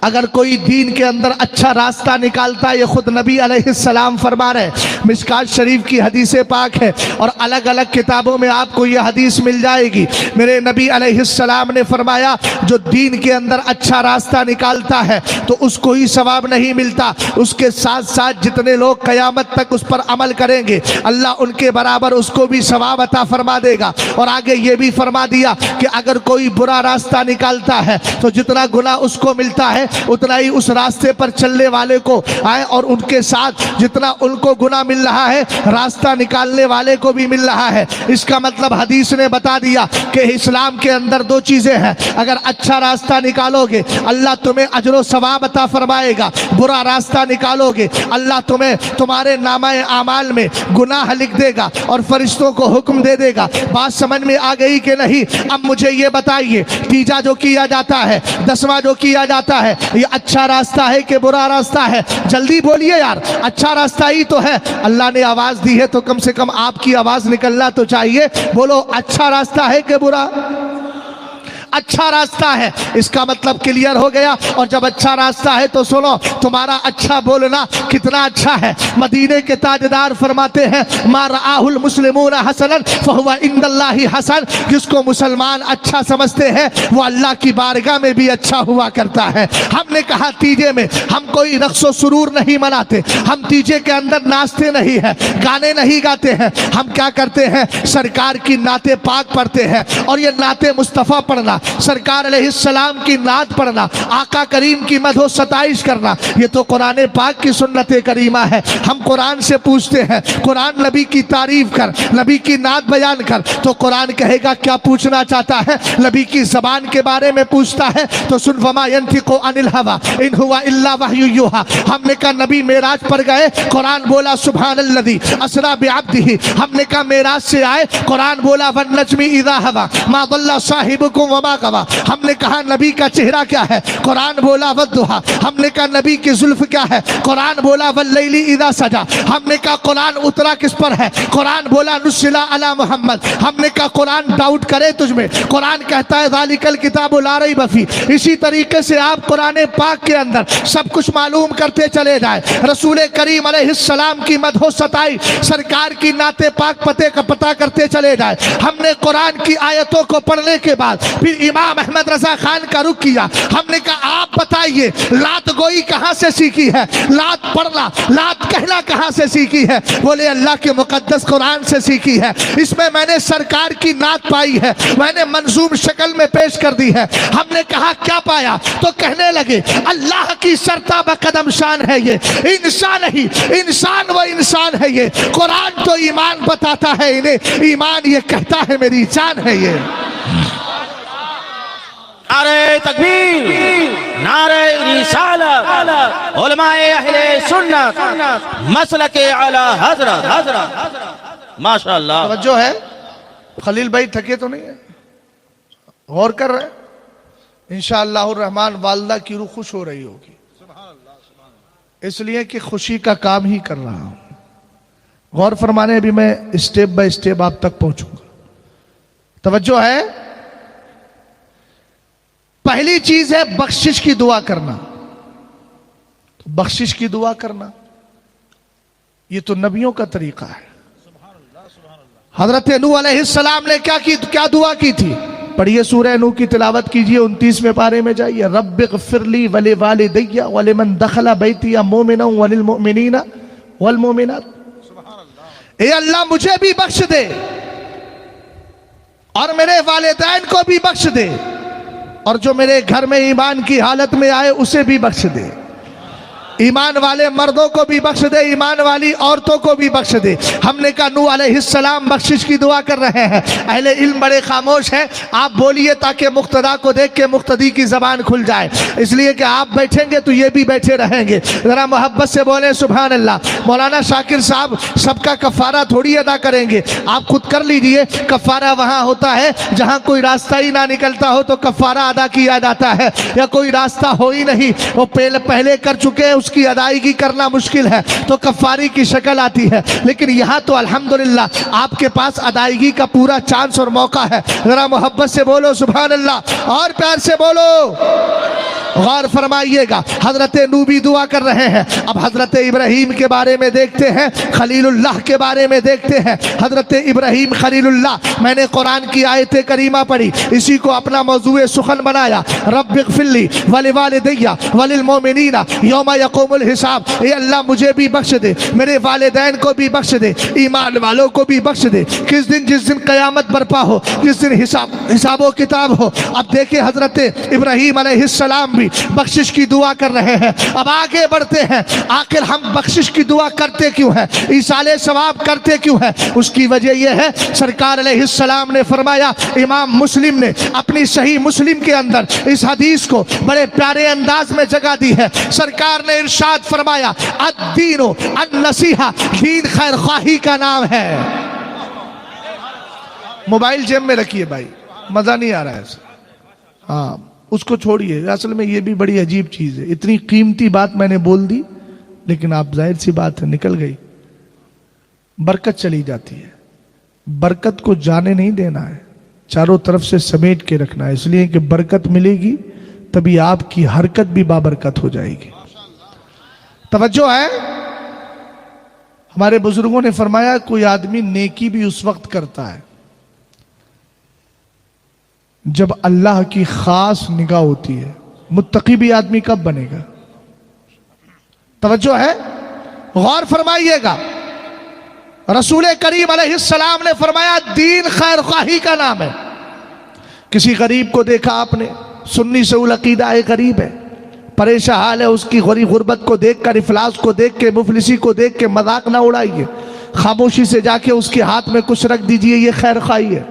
اگر کوئی دین کے اندر اچھا راستہ نکالتا ہے، یہ خود نبی علیہ السلام فرما رہے ہیں، مشکات شریف کی حدیث پاک ہے اور الگ الگ کتابوں میں آپ کو یہ حدیث مل جائے گی۔ میرے نبی علیہ السلام نے فرمایا جو دین کے اندر اچھا راستہ نکالتا ہے تو اس کو ہی ثواب نہیں ملتا، اس کے ساتھ ساتھ جتنے لوگ قیامت تک اس پر عمل کریں گے اللہ ان کے برابر اس کو بھی ثواب عطا فرما دے گا۔ اور آگے یہ بھی فرما دیا کہ اگر کوئی برا راستہ نکالتا ہے تو جتنا گناہ اس کو ملتا ہے اتنا ہی اس راستے پر چلنے والے کو آئے، اور ان کے ساتھ جتنا ان کو گناہ مل رہا ہے راستہ نکالنے والے کو بھی مل رہا ہے۔ اس کا مطلب حدیث نے بتا دیا کہ اسلام کے اندر دو چیزیں ہیں، اگر اچھا راستہ نکالو گے اللہ تمہیں اجر و ثواب عطا فرمائے گا، برا راستہ نکالو گے اللہ تمہیں تمہارے نامہ اعمال میں گناہ لکھ دے گا اور فرشتوں کو حکم دے دے گا۔ بات سمجھ میں آ گئی کہ نہیں؟ اب مجھے یہ بتائیے تیجا جو کیا جاتا ہے، 10واں جو کیا جاتا ہے، یہ اچھا راستہ ہے کہ برا راستہ ہے؟ جلدی بولیے یار، اچھا راستہ ہی تو ہے۔ اللہ نے آواز دی ہے تو کم سے کم آپ کی آواز نکلنا تو چاہیے، بولو اچھا راستہ ہے کہ برا؟ اچھا راستہ ہے، اس کا مطلب کلیئر ہو گیا۔ اور جب اچھا راستہ ہے تو سنو تمہارا اچھا بولنا کتنا اچھا ہے۔ مدینے کے تاجدار فرماتے ہیں ما رآہ المسلمون حسنا فہو عند اللہ حسن، جس کو مسلمان اچھا سمجھتے ہیں وہ اللہ کی بارگاہ میں بھی اچھا ہوا کرتا ہے۔ ہم نے کہا تیجے میں ہم کوئی رقص و سرور نہیں مناتے، ہم تیجے کے اندر ناچتے نہیں ہیں، گانے نہیں گاتے ہیں، ہم کیا کرتے ہیں؟ سرکار کی نعت پاک پڑھتے ہیں، اور یہ نعت مصطفیٰ پڑھنا، سرکار علیہ السلام کی نعت پڑھنا، آقا کریم کی مدح و ستائش کرنا، یہ تو قرآن پاک کی سنت کریمہ ہے۔ ہم قرآن سے پوچھتے ہیں قرآن نبی کی تعریف کر، نبی کی نعت بیان کر، تو قرآن کہے گا کیا پوچھنا چاہتا ہے؟ نبی کی زبان کے بارے میں پوچھتا ہے تو سن وما ينطق عن الهوى ان هو الا وحی یوحى۔ ہم نے کہا نبی معراج پر گئے، قرآن بولا سبحان الذی اسری بعبدہ۔ ہم نے کہا معراج سے آئے، قرآن بولا والنجم اذا هوى ما ضل صاحبكم وما غوى۔ ہم نے کہا نبی کا چہرہ کیا ہے؟ قرآن بولا والضحى۔ ہم نے کہا نبی کی زلف کیا ہے؟ قرآن بولا واللیل اذا سجى۔ ہم نے کہا قرآن اترا کس پر ہے؟ قرآن بولا نزل علی محمد۔ ہم نے کہا قرآن ڈاؤٹ کرے تجھ میں؟ قرآن کہتا ہے ذالک الکتاب لا ریب فیہ۔ اسی طریقے سے آپ قرآن پاک کے اندر سب کچھ معلوم کرتے چلے جائیں، رسول کریم علیہ السلام کی مدح و ستائش، سرکار کی نعت پاک پتہ کرتے چلے جائیں۔ ہم نے قرآن کی آیتوں کو پڑھنے کے بعد پھر امام احمد رضا خان کا رخ کیا، ہم نے کہا آپ بتائیے لات گوئی کہاں سے سیکھی ہے؟ لات پڑھنا، لات کہنا کہاں سے سیکھی ہے؟ بولے اللہ کے مقدس قرآن سے سیکھی ہے۔ اس میں نے سرکار کی نعت پائی ہے، میں نے منظوم شکل میں پیش کر دی ہے۔ ہم نے کہا کیا پایا؟ تو کہنے لگے اللہ کی سرتا بقدم شان ہے، یہ انسان ہی انسان و انسان ہے، یہ قرآن تو ایمان بتاتا ہے انہیں، ایمان یہ کہتا ہے میری جان ہے یہ۔
نعرہ تکبیر، نعرہ رسالت، علماء اہل سنت، مسلک اعلی حضرت، ماشاءاللہ۔
توجہ ہے؟ خلیل بھائی تھکے تو نہیں ہے؟ غور کر رہے ہیں؟ انشاءاللہ الرحمن والدہ کی روح خوش ہو رہی ہوگی، اس لیے کہ خوشی کا کام ہی کر رہا ہوں۔ غور فرمانے ابھی میں اسٹیپ بائی اسٹیپ آپ تک پہنچوں گا۔ توجہ ہے؟ پہلی چیز ہے بخشش کی دعا کرنا۔ بخشش کی دعا کرنا یہ تو نبیوں کا طریقہ ہے۔ حضرت نوح علیہ السلام نے کیا دعا کی تھی؟ پڑھیے سورہ نوح کی تلاوت کیجئے، 29ویں پارے میں جائیے۔ رب اغفر لی ولوالدی ولمن دخل بیتی مؤمنا وللمؤمنین والمؤمنات۔ اے اللہ مجھے بھی بخش دے اور میرے والدین کو بھی بخش دے، اور جو میرے گھر میں ایمان کی حالت میں آئے اسے بھی بخش دے۔ ایمان والے مردوں کو بھی بخش دے، ایمان والی عورتوں کو بھی بخش دے۔ ہم نے کہا نوح علیہ السلام بخشش کی دعا کر رہے ہیں، اہل علم بڑے خاموش ہیں، آپ بولیے تاکہ مقتدا کو دیکھ کے مقتدی کی زبان کھل جائے، اس لیے کہ آپ بیٹھیں گے تو یہ بھی بیٹھے رہیں گے۔ ذرا محبت سے بولیں سبحان اللہ۔ مولانا شاکر صاحب سب کا کفارہ تھوڑی ادا کریں گے، آپ خود کر لیجئے۔ کفارہ وہاں ہوتا ہے جہاں کوئی راستہ ہی نہ نکلتا ہو تو کفارہ ادا کیا جاتا ہے، یا کوئی راستہ ہو ہی نہیں، وہ پہلے کر چکے اس کی ادائیگی کرنا مشکل ہے تو کفاری کی شکل آتی ہے، لیکن یہاں تو الحمدللہ آپ کے پاس ادائیگی کا پورا چانس اور موقع ہے۔ ذرا محبت سے بولو سبحان اللہ، اور پیار سے بولو، غور فرمائیے گا، حضرت نوح بھی دعا کر رہے ہیں۔ اب حضرت ابراہیم کے بارے میں دیکھتے ہیں، خلیل اللہ کے بارے میں دیکھتے ہیں۔ حضرت ابراہیم خلیل اللہ، میں نے قرآن کی آیت کریمہ پڑھی، اسی کو اپنا موضوع سخن بنایا۔ رب اغفر لی ولوالدی وللمؤمنین یوم یقوم الحساب، اے اللہ مجھے بھی بخش دے، میرے والدین کو بھی بخش دے، ایمان والوں کو بھی بخش دے، جس دن قیامت برپا ہو، جس دن حساب و کتاب ہو۔ اب دیکھیں حضرت ابراہیم علیہ السلام بھی بخشش کی دعا کر رہے ہیں۔ اب آگے بڑھتے ہیں، آخر ہم بخشش کی دعا کرتے کیوں ہیں، ایصال ثواب کرتے کیوں ہیں؟ اس کی وجہ یہ ہے، سرکار علیہ السلام نے فرمایا، امام مسلم نے اپنی صحیح مسلم کے اندر اس حدیث کو بڑے پیارے انداز میں جگہ دی ہے۔ سرکار نے ارشاد فرمایا، الدین النصیحہ، دین خیر خواہی کا نام ہے۔ موبائل جیب میں رکھیے بھائی، مزہ نہیں آ رہا ہے اسے، ہاں اس کو چھوڑیے۔ اصل میں یہ بھی بڑی عجیب چیز ہے، اتنی قیمتی بات میں نے بول دی، لیکن آپ ظاہر سی بات ہے نکل گئی، برکت چلی جاتی ہے۔ برکت کو جانے نہیں دینا ہے، چاروں طرف سے سمیٹ کے رکھنا ہے، اس لیے کہ برکت ملے گی تبھی آپ کی حرکت بھی بابرکت ہو جائے گی۔ توجہ ہے، ہمارے بزرگوں نے فرمایا کوئی آدمی نیکی بھی اس وقت کرتا ہے جب اللہ کی خاص نگاہ ہوتی ہے۔ متقی بھی آدمی کب بنے گا؟ توجہ ہے، غور فرمائیے گا۔ رسول کریم علیہ السلام نے فرمایا دین خیر خواہی کا نام ہے۔ کسی غریب کو دیکھا آپ نے، سنی سول عقیدہ ہے، غریب ہے، پریشان حال ہے، اس کی غربت کو دیکھ کر، افلاس کو دیکھ کے، مفلسی کو دیکھ کے مذاق نہ اڑائیے، خاموشی سے جا کے اس کے ہاتھ میں کچھ رکھ دیجئے، یہ خیر خواہی ہے۔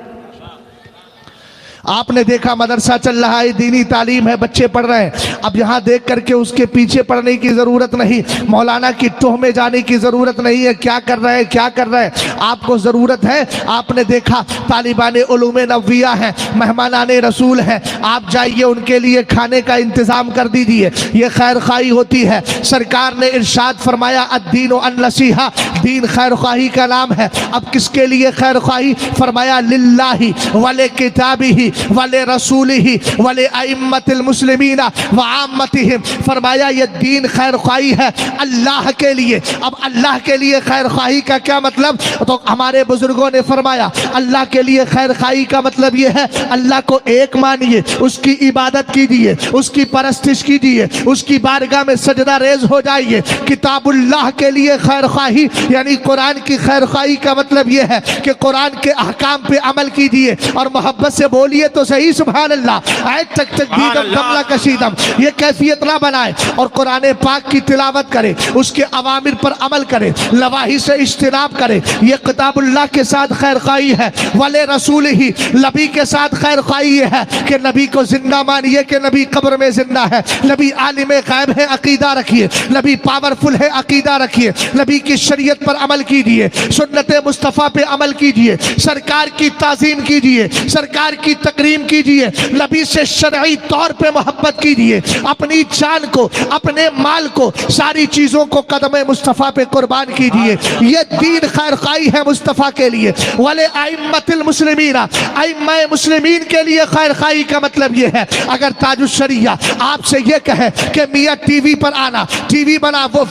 آپ نے دیکھا مدرسہ چل رہا ہے، دینی تعلیم ہے، بچے پڑھ رہے ہیں، اب یہاں دیکھ کر کے اس کے پیچھے پڑھنے کی ضرورت نہیں، مولانا کی ٹوہ میں جانے کی ضرورت نہیں ہے، کیا کر رہے ہیں کیا کر رہے ہیں، آپ کو ضرورت ہے۔ آپ نے دیکھا طالبان علوم نبویہ ہیں، مہمانان رسول ہیں، آپ جائیے ان کے لیے کھانے کا انتظام کر دیجئے، یہ خیر خواہی ہوتی ہے۔ سرکار نے ارشاد فرمایا الدین النصیحہ، دین خیر خواہی کا نام ہے۔ اب کس کے لیے خیر خواہی؟ فرمایا للہ ولکتابہ ولرسولہ ولائمۃ المسلمین وعامتہم، فرمایا یہ دین خیر خواہی ہے اللہ کے لیے۔ اب اللہ کے لیے خیر خواہی کا کیا مطلب؟ تو ہمارے بزرگوں نے فرمایا اللہ کے لیے خیر خواہی کا مطلب یہ ہے اللہ کو ایک مانیے، اس کی عبادت کیجیے، اس کی پرستش کیجیے، اس کی بارگاہ میں سجدہ ریز ہو جائیے۔ کتاب اللہ کے لیے خیر خواہی یعنی قرآن کی خیر خواہی کا مطلب یہ ہے کہ قرآن کے احکام پہ عمل کیجیے اور محبت سے بولیے تو صحیح سبحان اللہ، آیت تک تکبیدم کملا کشیدم، یہ کیفیت نہ بنائے اور قرآن پاک کی تلاوت کرے، اس کے اوامر پر عمل کرے، نواہی سے اجتناب کرے، یہ کتاب اللہ کے ساتھ خیر خواہی ہے۔ ولے رسول ہی، نبی کے ساتھ خیر خواہی یہ ہے کہ نبی کو زندہ مانیے کہ نبی قبر میں زندہ ہے، نبی عالم غیب ہے عقیدہ رکھیے، نبی پاورفل ہے عقیدہ رکھیے، نبی کی شریعت پر عمل کیجیے، سنت مصطفیٰ پہ عمل کیجیے، سرکار کی تعظیم کیجیے، سرکار کی تکریم کیجئے، نبی سے شرعی طور پہ محبت کیجئے، اپنی جان کو، اپنے مال کو، ساری چیزوں کو قدم مصطفیٰ پہ قربان کیجئے۔ یہ دین خیر خواہی ہے مصطفیٰ کے لیے۔ وَلِأَئِمَّةِ الْمُسْلِمِينَ، ائمہ مسلمین کے لیے خیر خواہی کا مطلب یہ ہے اگر تاج الشریعہ آپ سے یہ کہے کہ میاں ٹی وی پر آنا، ٹی وی بنا، وہ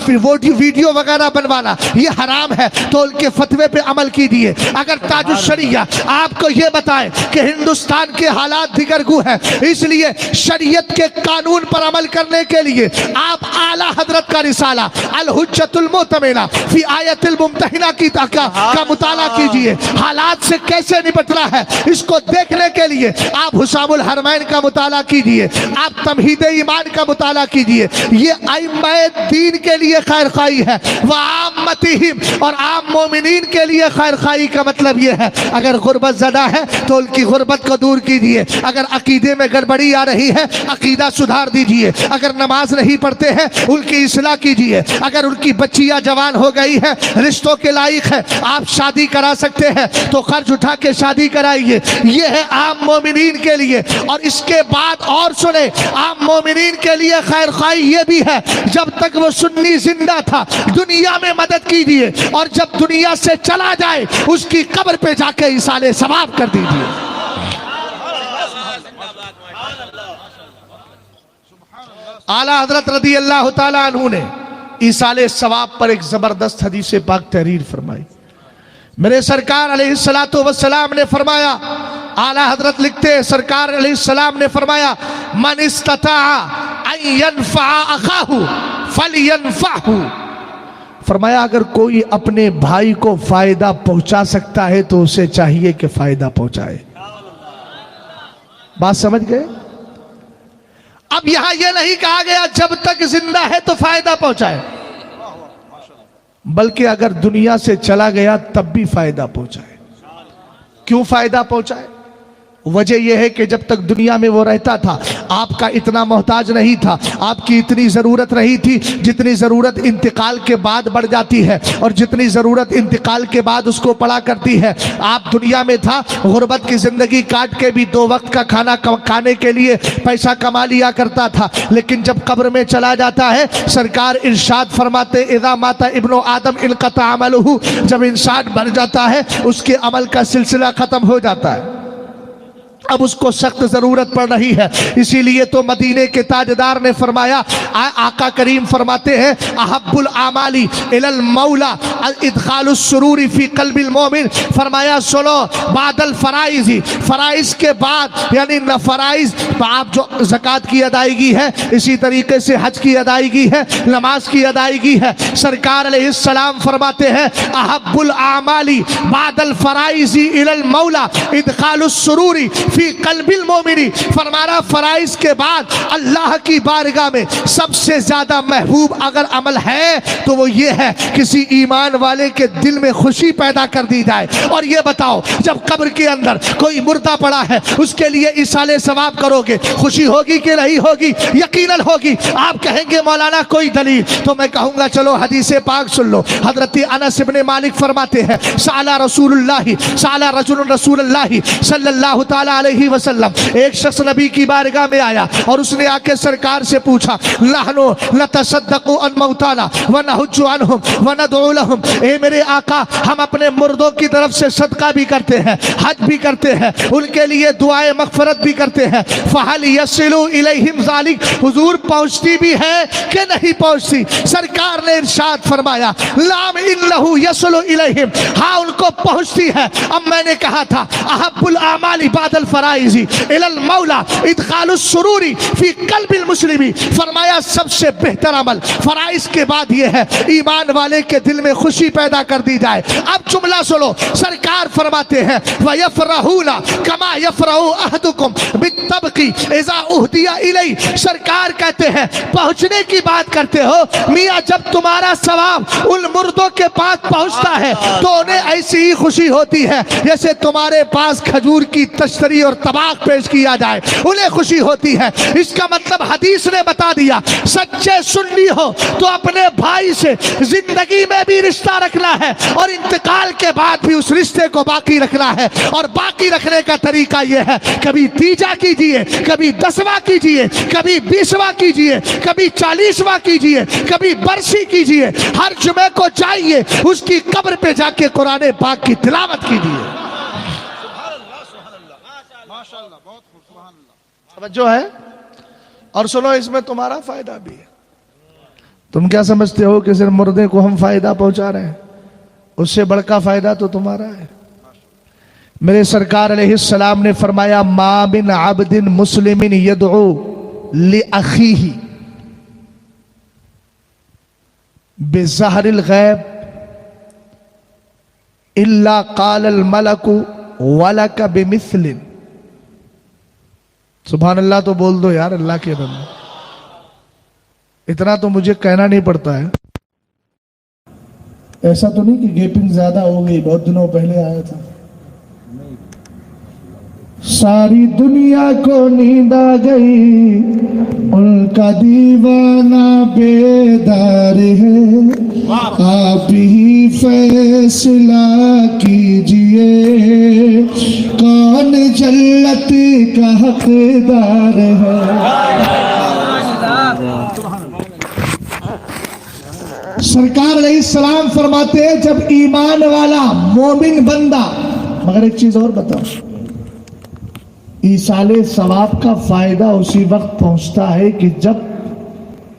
ویڈیو وغیرہ بنوانا یہ حرام ہے تو ان کے فتوے پہ عمل کیجئے۔ اگر تاج الشریعہ آپ کو یہ بتائے کہ ہندوستان کے حالات دیگرگو ہیں، اس لیے شریعت کے قانون پر عمل کرنے کے لیے آپ اعلیٰ حضرت کا رسالہ الحجت المؤتمنہ فی آیت الممتحنہ کا مطالعہ کیجئے، حالات سے کیسے نپٹنا ہے اس کو دیکھنے کے لیے آپ حسام الحرمین کا مطالعہ کیجئے، آپ تمہید ایمان کا مطالعہ کیجئے۔ یہ ائمہ دین کے لیے خیر خواہی ہے۔ وعامتہم، اور عام مومنین کے لیے خیر خواہی کا مطلب یہ ہے اگر غربت زدہ ہے تو ان کی غربت کو دور کیجئے، اگر عقیدے میں گڑبڑی آ رہی ہے عقیدہ سدھار دیجئے، اگر نماز نہیں پڑھتے ہیں ان کی اصلاح کیجئے، اگر ان کی بچیاں جوان ہو گئی ہے رشتوں کے لائق ہے آپ شادی کرا سکتے ہیں تو خرچ اٹھا کے شادی کرائیے۔ یہ ہے عام مومنین کے لیے۔ اور اس کے بعد اور سنیں، عام مومنین کے لیے خیر خواہی یہ بھی ہے جب تک وہ سنی زندہ تھا دنیا میں مدد کیجئے، اور جب دنیا سے چلا جائے اس کی قبر پہ جا کے ایصال ثواب کر دیجئے۔ اعلیٰ حضرت رضی اللہ تعالیٰ عنہ نے ایصال ثواب پر ایک زبردست حدیث پاک تحریر فرمائی. میرے سرکار علیہ السلام نے فرمایا، اعلیٰ حضرت لکھتے ہیں سرکار علیہ السلام نے فرمایا، من استطاع ان ينفع اخاہ فلینفعہ. فرمایا اگر کوئی اپنے بھائی کو فائدہ پہنچا سکتا ہے تو اسے چاہیے کہ فائدہ پہنچائے. بات سمجھ گئے؟ اب یہاں یہ نہیں کہا گیا جب تک زندہ ہے تو فائدہ پہنچائے، بلکہ اگر دنیا سے چلا گیا تب بھی فائدہ پہنچائے. کیوں فائدہ پہنچائے؟ وجہ یہ ہے کہ جب تک دنیا میں وہ رہتا تھا آپ کا اتنا محتاج نہیں تھا، آپ کی اتنی ضرورت نہیں تھی جتنی ضرورت انتقال کے بعد بڑھ جاتی ہے، اور جتنی ضرورت انتقال کے بعد اس کو پڑا کرتی ہے. آپ دنیا میں تھا، غربت کی زندگی کاٹ کے بھی 2 وقت کا کھانا کھانے کے لیے پیسہ کما لیا کرتا تھا، لیکن جب قبر میں چلا جاتا ہے سرکار ارشاد فرماتے اذا مات ابن آدم انقطع عملہ، جب انسان مر جاتا ہے اس کے عمل کا سلسلہ ختم ہو جاتا ہے. اب اس کو سخت ضرورت پڑ رہی ہے. اسی لیے تو مدینے کے تاجدار نے فرمایا، آقا کریم فرماتے ہیں احب الاعمال الی المولا ادخال السرور فی قلب المومن. فرمایا سنو، بعد الفرائض، فرائض کے بعد یعنی فرائض آپ جو زکوٰۃ کی ادائیگی ہے، اسی طریقے سے حج کی ادائیگی ہے، نماز کی ادائیگی ہے. سرکار علیہ السلام فرماتے ہیں احب الاعمال بعد الفرائض الی المولا ادخال السرور فی قلب المومنی. فرمانا فرائض کے بعد اللہ کی بارگاہ میں سب سے زیادہ محبوب اگر عمل ہے تو وہ یہ ہے کسی ایمان والے کے دل میں خوشی پیدا کر دی جائے. اور یہ بتاؤ جب قبر کے اندر کوئی مردہ پڑا ہے اس کے لیے ایصال ثواب کرو گے، خوشی ہوگی کہ نہیں ہوگی؟ یقیناً ہوگی. آپ کہیں گے مولانا کوئی دلیل؟ تو میں کہوں گا چلو حدیث پاک سن لو. حضرت انس بن مالک فرماتے ہیں سأل رجل رسول اللہ صلی اللہ تعالی علیہ وسلم، ایک شخص نبی کی بارگاہ میں آیا اور اس نے آ کے سرکار سے پوچھا نحن نتصدق عن موتانا ونحج عنہم وندعو لہم. اے میرے آقا ہم اپنے مردوں کی طرف سے صدقہ بھی کرتے ہیں، حج بھی کرتے ہیں، ان کے لیے دعائے مغفرت بھی کرتے ہیں. فہل یصل الیہم ذلک، حضور پہنچتی بھی ہے کہ نہیں پہنچتی؟ سرکار نے ارشاد فرمایا لام انہ یصل الیہم، ہاں ان کو پہنچتی ہے. اب میں نے کہا تھا احب الاعمال بعد الفرائض الی المولا ادخال السرور فی قلب المسلم. فرمایا سب سے بہتر عمل فرائض کے بعد یہ ہے ایمان والے کے دل میں خوشی پیدا کر دی جائے. اب جملہ سنو، سرکار فرماتے ہیں وَيَفْرَحُونَ كَمَا يَفْرَحُ أَحَدُكُمْ بِالطَّبْقِ إِذَا أُهْدِيَ إِلَيْهِ. سرکار کہتے ہیں پہنچنے کی بات کرتے ہو میاں، جب تمہارا ثواب ان مردوں کے پاس پہنچتا ہے تو انہیں ایسی ہی خوشی ہوتی ہے جیسے تمہارے پاس کھجور کی تشتری اور طباق پیش کیا جائے، انہیں خوشی ہوتی ہے. اس کا مطلب حدیث نے بتا دیا سچے سنی ہو تو اپنے بھائی سے زندگی میں بھی رشتہ رکھنا ہے اور انتقال کے بعد بھی اس رشتے کو باقی رکھنا ہے. اور باقی رکھنے کا طریقہ یہ ہے کبھی تیجا کیجئے، کبھی 10واں کیجئے، کبھی 20واں کیجئے، کبھی 40واں کیجئے، کبھی برسی کیجئے. ہر جمعے کو جائیے اس کی قبر پہ جا کے قرآن پاک کی تلاوت کیجئے. توجہ ہے؟ اور سنو اس میں تمہارا فائدہ بھی ہے. تم کیا سمجھتے ہو کہ صرف مردے کو ہم فائدہ پہنچا رہے ہیں؟ اس سے بڑھ کا فائدہ تو تمہارا ہے. میرے سرکار علیہ السلام نے فرمایا ما من عبد مسلم یدعو لأخیہ بظہر الغیب الا قال الملک ولک بمثل. سبحان اللہ تو بول دو یار اللہ کے بندے. اتنا تو مجھے کہنا نہیں پڑتا ہے. ایسا تو نہیں کہ گیپنگ زیادہ ہو گئی، بہت دنوں پہلے آیا تھا. ساری دنیا کو نیند آ گئی، ان کا دیوانہ بیدار ہے، آپ ہی فیصلہ کیجئے کون جنت کا حقدار ہے. سرکار علیہ السلام فرماتے ہیں جب ایمان والا مومن بندہ، مگر ایک چیز اور بتاؤ، ایصال ثواب کا فائدہ اسی وقت پہنچتا ہے کہ جب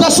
10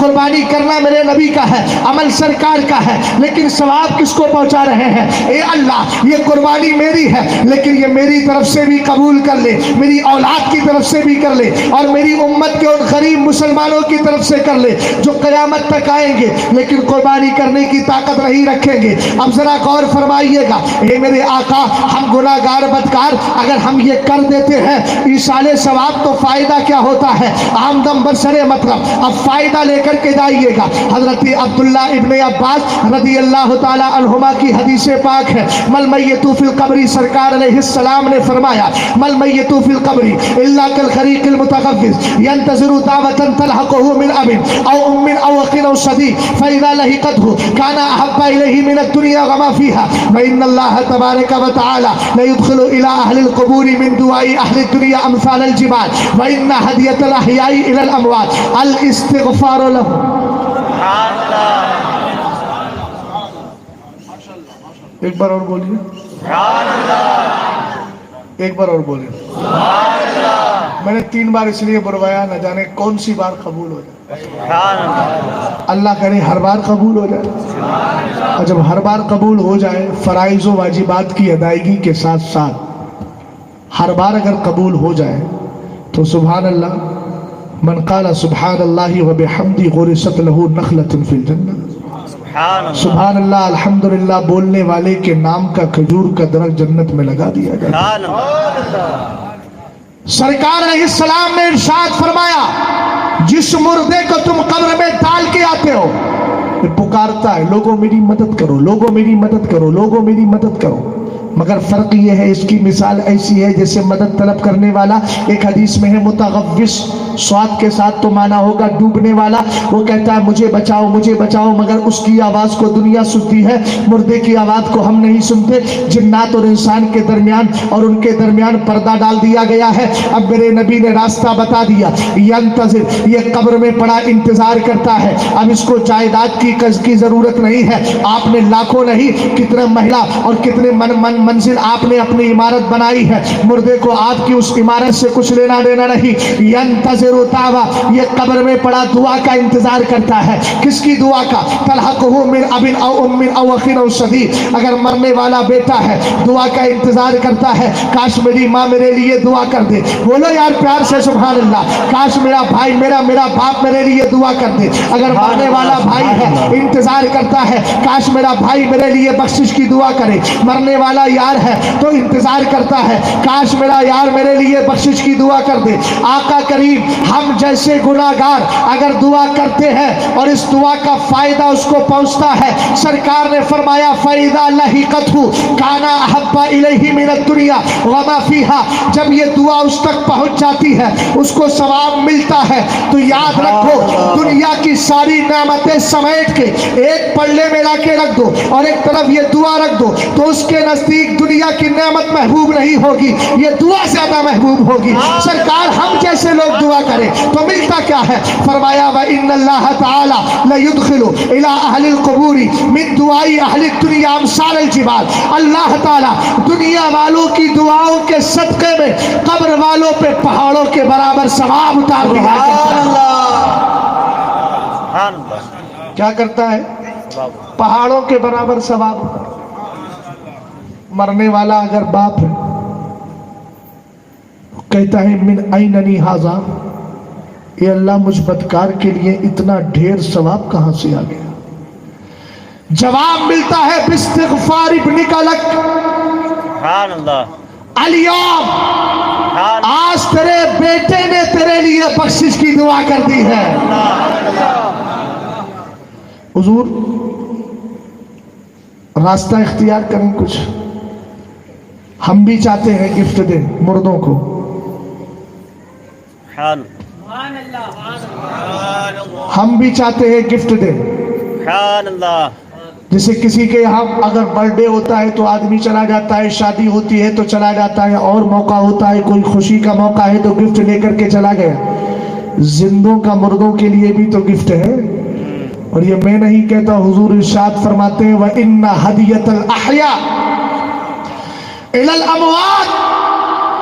قربانی کرنا میرے نبی کا ہے, عمل سرکار کا ہے, لیکن ثواب کس کو پہنچا رہے ہیں؟ اے اللہ یہ قربانی میری ہے لیکن یہ میری طرف سے بھی قبول کر لے, میری اولاد کی طرف سے بھی کر لے, اور میری امت کے ان غریب مسلمانوں کی طرف سے کر لے جو قیامت تک آئیں گے لیکن قربانی کرنے کی طاقت نہیں رکھیں گے. اب ذرا غور فرمائیے گا, اے میرے آقا ہم گناہ گار بدکار اگر ہم یہ کر دیتے ہیں ایصال ثواب تو فائدہ کیا ہوتا ہے؟ آمدن برسر مطلب. اب فائدہ لے کر کے جائیے گا. حضرت عبداللہ ابن عباس رضی اللہ تعالی عنہما کی حدیث پاک ہے, مل میت فی القبر, سرکار علیہ السلام نے فرمایا مل میت فی القبر الا کالخریق المتغوث ينتظر دعوة تلحقه من اب او ام او اخ او صديق فاذا لحقته كان احب اليه من الدنيا وما فيها وان الله تبارك وتعالى لا يدخل الى اهل القبور من دعاء اهل الدنيا امثال الجبال وان هدية الاحياء الى الاموات الاستغفار له. ایک بار اور بولیے, ایک بار اور بولیے. میں نے 3 بار اس لیے بلوایا نہ جانے کون سی بار قبول ہو جائے. اللہ کرے ہر بار قبول ہو جائے, اور جب ہر بار قبول ہو جائے فرائض و واجبات کی ادائیگی کے ساتھ ساتھ ہر بار اگر قبول ہو جائے تو سبحان اللہ, من قال سبحان اللہ وبحمدہ غرست لہ نخلۃ فی الجنہ. سبحان اللہ الحمدللہ بولنے والے کے نام کا کھجور کا درخت جنت میں لگا دیا جائے. سرکار علیہ السلام نے ارشاد فرمایا جس مردے کو تم قبر میں ڈال کے آتے ہو پکارتا ہے لوگوں میری مدد کرو, لوگوں میری مدد کرو, لوگوں میری مدد کرو, مگر فرق یہ ہے اس کی مثال ایسی ہے جیسے مدد طلب کرنے والا, ایک حدیث میں ہے متغوث, سواد کے ساتھ تو مانا ہوگا ڈوبنے والا, وہ کہتا ہے مجھے بچاؤ مجھے بچاؤ, مگر اس کی آواز کو دنیا سنتی ہے, مردے کی آواز کو ہم نہیں سنتے. جنات اور انسان کے درمیان اور ان کے درمیان پردہ ڈال دیا گیا ہے. اب میرے نبی نے راستہ بتا دیا, ینتظر, یہ قبر میں پڑا انتظار کرتا ہے. اب اس کو جائیداد کی قرض کی ضرورت نہیں ہے, آپ نے لاکھوں نہیں کتنے محلہ اور کتنے منزل آپ نے اپنی عمارت بنائی ہے, مردے کو آپ کی اس عمارت سے کچھ لینا دینا نہیں. ینتظر دعوا, یہ قبر میں پڑا دعا کا انتظار کرتا ہے. کس کی دعا کا؟ تلحقہ من اب او ام او اخ او صدیق. اگر مرنے والا بیٹا ہے دعا کا انتظار کرتا ہے, کاش میری ماں میرے لیے دعا کر دے. بولو یار پیار سے سبحان اللہ. کاش میرا بھائی میرا باپ میرے لیے دعا کر دے. اگر مرنے والا بھائی ہے انتظار کرتا ہے کاش میرا بھائی میرے لیے بخشش کی دعا کرے. مرنے والا یار ہے تو انتظار کرتا ہے کاش میرا یار میرے لیے بخشش کی دعا کر دے. آقا کریم ہم جیسے گناہگار اگر دعا کرتے ہیں اور اس دعا کا فائدہ اس کو پہنچتا ہے, سرکار نے فرمایا فَإِذَا لَحِقَتْهُ كَانَ أَحَبَّ إِلَيْهِ مِنَ الدُّنْيَا وَمَا فِيهَا. جب یہ دعا اس تک پہنچ جاتی ہے اس کو ثواب ملتا ہے. تو یاد رکھو دنیا کی ساری نعمتیں سمیٹ کے ایک پلڑے میں لا کے رکھ دو اور ایک طرف یہ دعا رکھ دو تو اس کے نزدیک دنیا کی نعمت محبوب نہیں ہوگی, یہ دعا زیادہ محبوب ہوگی. سرکار ہم جیسے لوگ دعا کریں تو ملتا کیا ہے؟ فرمایا وَإِنَّ اللَّهَ تَعَالَى لَيُدْخِلُ إِلَىٰ أَهْلِ الْقُبُورِ مِن دُعَاءِ أَهْلِ الدُّنْيَا أَمْثَالَ الْجِبَالِ. اللہ تعالیٰ دنیا والوں کی دعاؤں کے صدقے میں قبر والوں پہ پہاڑوں کے برابر ثواب اتار دیا کرتا ہے. کیا کرتا ہے؟ پہاڑوں کے برابر ثواب. مرنے والا اگر باپ ہے کہتا ہے من ایننی ھذا, اے اللہ مجھ بدکار کے لیے اتنا ڈھیر ثواب کہاں سے آ گیا؟ جواب ملتا ہے باستغفار ابنک لک. سبحان اللہ. الیوم, آج تیرے بیٹے نے تیرے لیے بخشش کی دعا کر دی ہے. حضور راستہ اختیار کریں, کچھ ہم بھی چاہتے ہیں گفٹ دیں مردوں کو. ہم بھی چاہتے ہیں گفٹ دیں. جیسے کسی کے یہاں اگر برتھ ڈے ہوتا ہے تو آدمی چلا جاتا ہے, شادی ہوتی ہے تو چلا جاتا ہے, اور موقع ہوتا ہے کوئی خوشی کا موقع ہے تو گفٹ لے کر کے چلا گیا. زندوں کا مردوں کے لیے بھی تو گفٹ ہے. اور یہ میں نہیں کہتا, حضور ارشاد فرماتے ہیں وَإِنَّ هَدِيَةَ الْأَحْيَاءِ إِلَى الْأَمْوَاتِ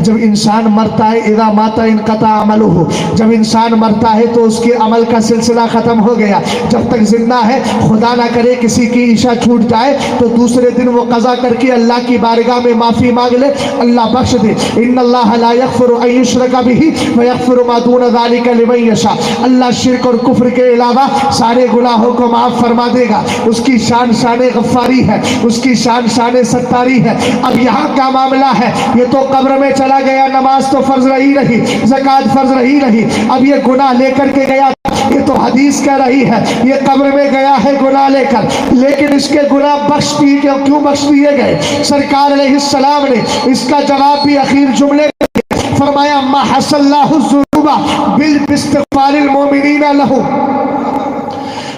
جب انسان مرتا ہے اذا مات انقطع عملہ، جب انسان مرتا ہے تو اس کے عمل کا سلسلہ ختم ہو گیا. جب تک زندہ ہے خدا نہ کرے کسی کی عشاء چھوٹ جائے تو دوسرے دن وہ قضا کر کے اللہ کی بارگاہ میں معافی مانگ لے، اللہ بخش دے. ان اللہ لا یغفر ان یشرک بہ ویغفر ما دون ذلک لمن یشاء. اللہ شرک اور کفر کے علاوہ سارے گناہوں کو معاف فرما دے گا. اس کی شان غفاری ہے، اس کی شان ستاری ہے. اب یہاں کا معاملہ ہے، یہ تو قبر میں چلا گیا، نماز تو فرض رہی رہی، زکوٰۃ فرض رہی رہی، اب یہ گناہ لے کر کے گیا. یہ تو حدیث کہہ رہی ہے یہ قبر میں گیا ہے گناہ لے کر، لیکن اس کے گناہ بخش دیے گئے. کیوں بخش دیے گئے؟ سرکار علیہ السلام نے اس کا جواب بھی اخیر جملے میں فرمایا ما حص اللہ الذنوب باستغفار المؤمنین لہ.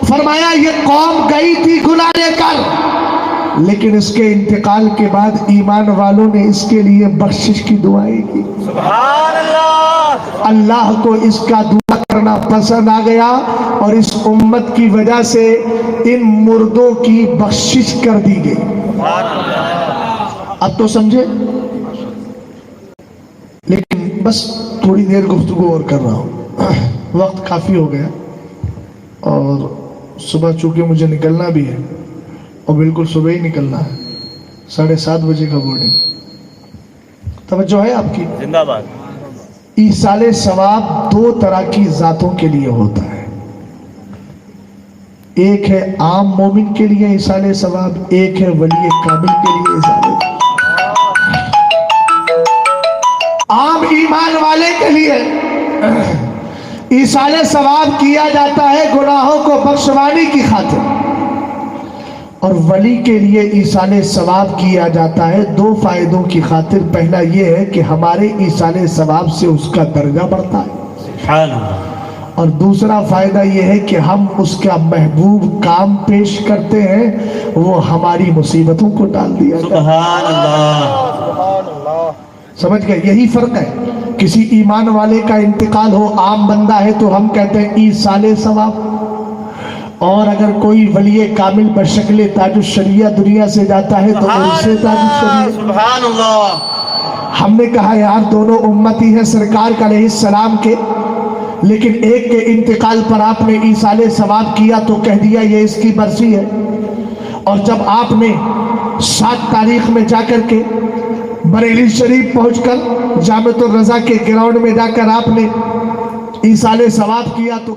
فرمایا یہ قوم گئی تھی گناہ لے کر، لیکن اس کے انتقال کے بعد ایمان والوں نے اس کے لیے بخشش کی دعائیں کی.
سبحان اللہ.
اللہ کو اس کا دعا کرنا پسند آ گیا اور اس امت کی وجہ سے ان مردوں کی بخشش کر دی گئی. اب تو سمجھے؟ لیکن بس تھوڑی دیر گفتگو اور کر رہا ہوں، وقت کافی ہو گیا اور صبح چونکہ مجھے نکلنا بھی ہے اور بالکل صبح ہی نکلنا ہے، 7:30 بجے کا بورڈنگ. توجہ ہے آپ کی؟
زندہ باد.
ایصال ثواب 2 طرح کی ذاتوں کے لیے ہوتا ہے. ایک ہے عام مومن کے لیے ایصال ثواب، ایک ہے ولی کامل کے لیے ایصال. عام ایمان والے کے لیے ایصال ثواب کیا جاتا ہے گناہوں کو بخشوانے کی خاطر، اور ولی کے لیے ایصال ثواب کیا جاتا ہے 2 فائدوں کی خاطر. پہلا یہ ہے کہ ہمارے ایصال ثواب سے اس کا درجہ بڑھتا ہے،
سبحان اللہ.
اور دوسرا فائدہ یہ ہے کہ ہم اس کا محبوب کام پیش کرتے ہیں، وہ ہماری مصیبتوں کو ٹال دیا جاتا ہے.
سبحان اللہ.
سمجھ گئے؟ یہی فرق ہے. کسی ایمان والے کا انتقال ہو، عام بندہ ہے تو ہم کہتے ہیں ایصال ثواب، اور اگر کوئی ولی کامل بشکل تاج الشریعہ دنیا سے جاتا ہے تو اس سے تاج الشریعہ.
سبحان اللہ.
ہم نے کہا یار دونوں امتی ہیں سرکار کا علیہ السلام کے، لیکن ایک کے انتقال پر آپ نے ایصال ثواب کیا تو کہہ دیا یہ اس کی برسی ہے، اور جب آپ نے 7 تاریخ میں جا کر کے بریلی شریف پہنچ کر جامعۃ الرضا کے گراؤنڈ میں جا کر آپ نے ایصال ثواب کیا تو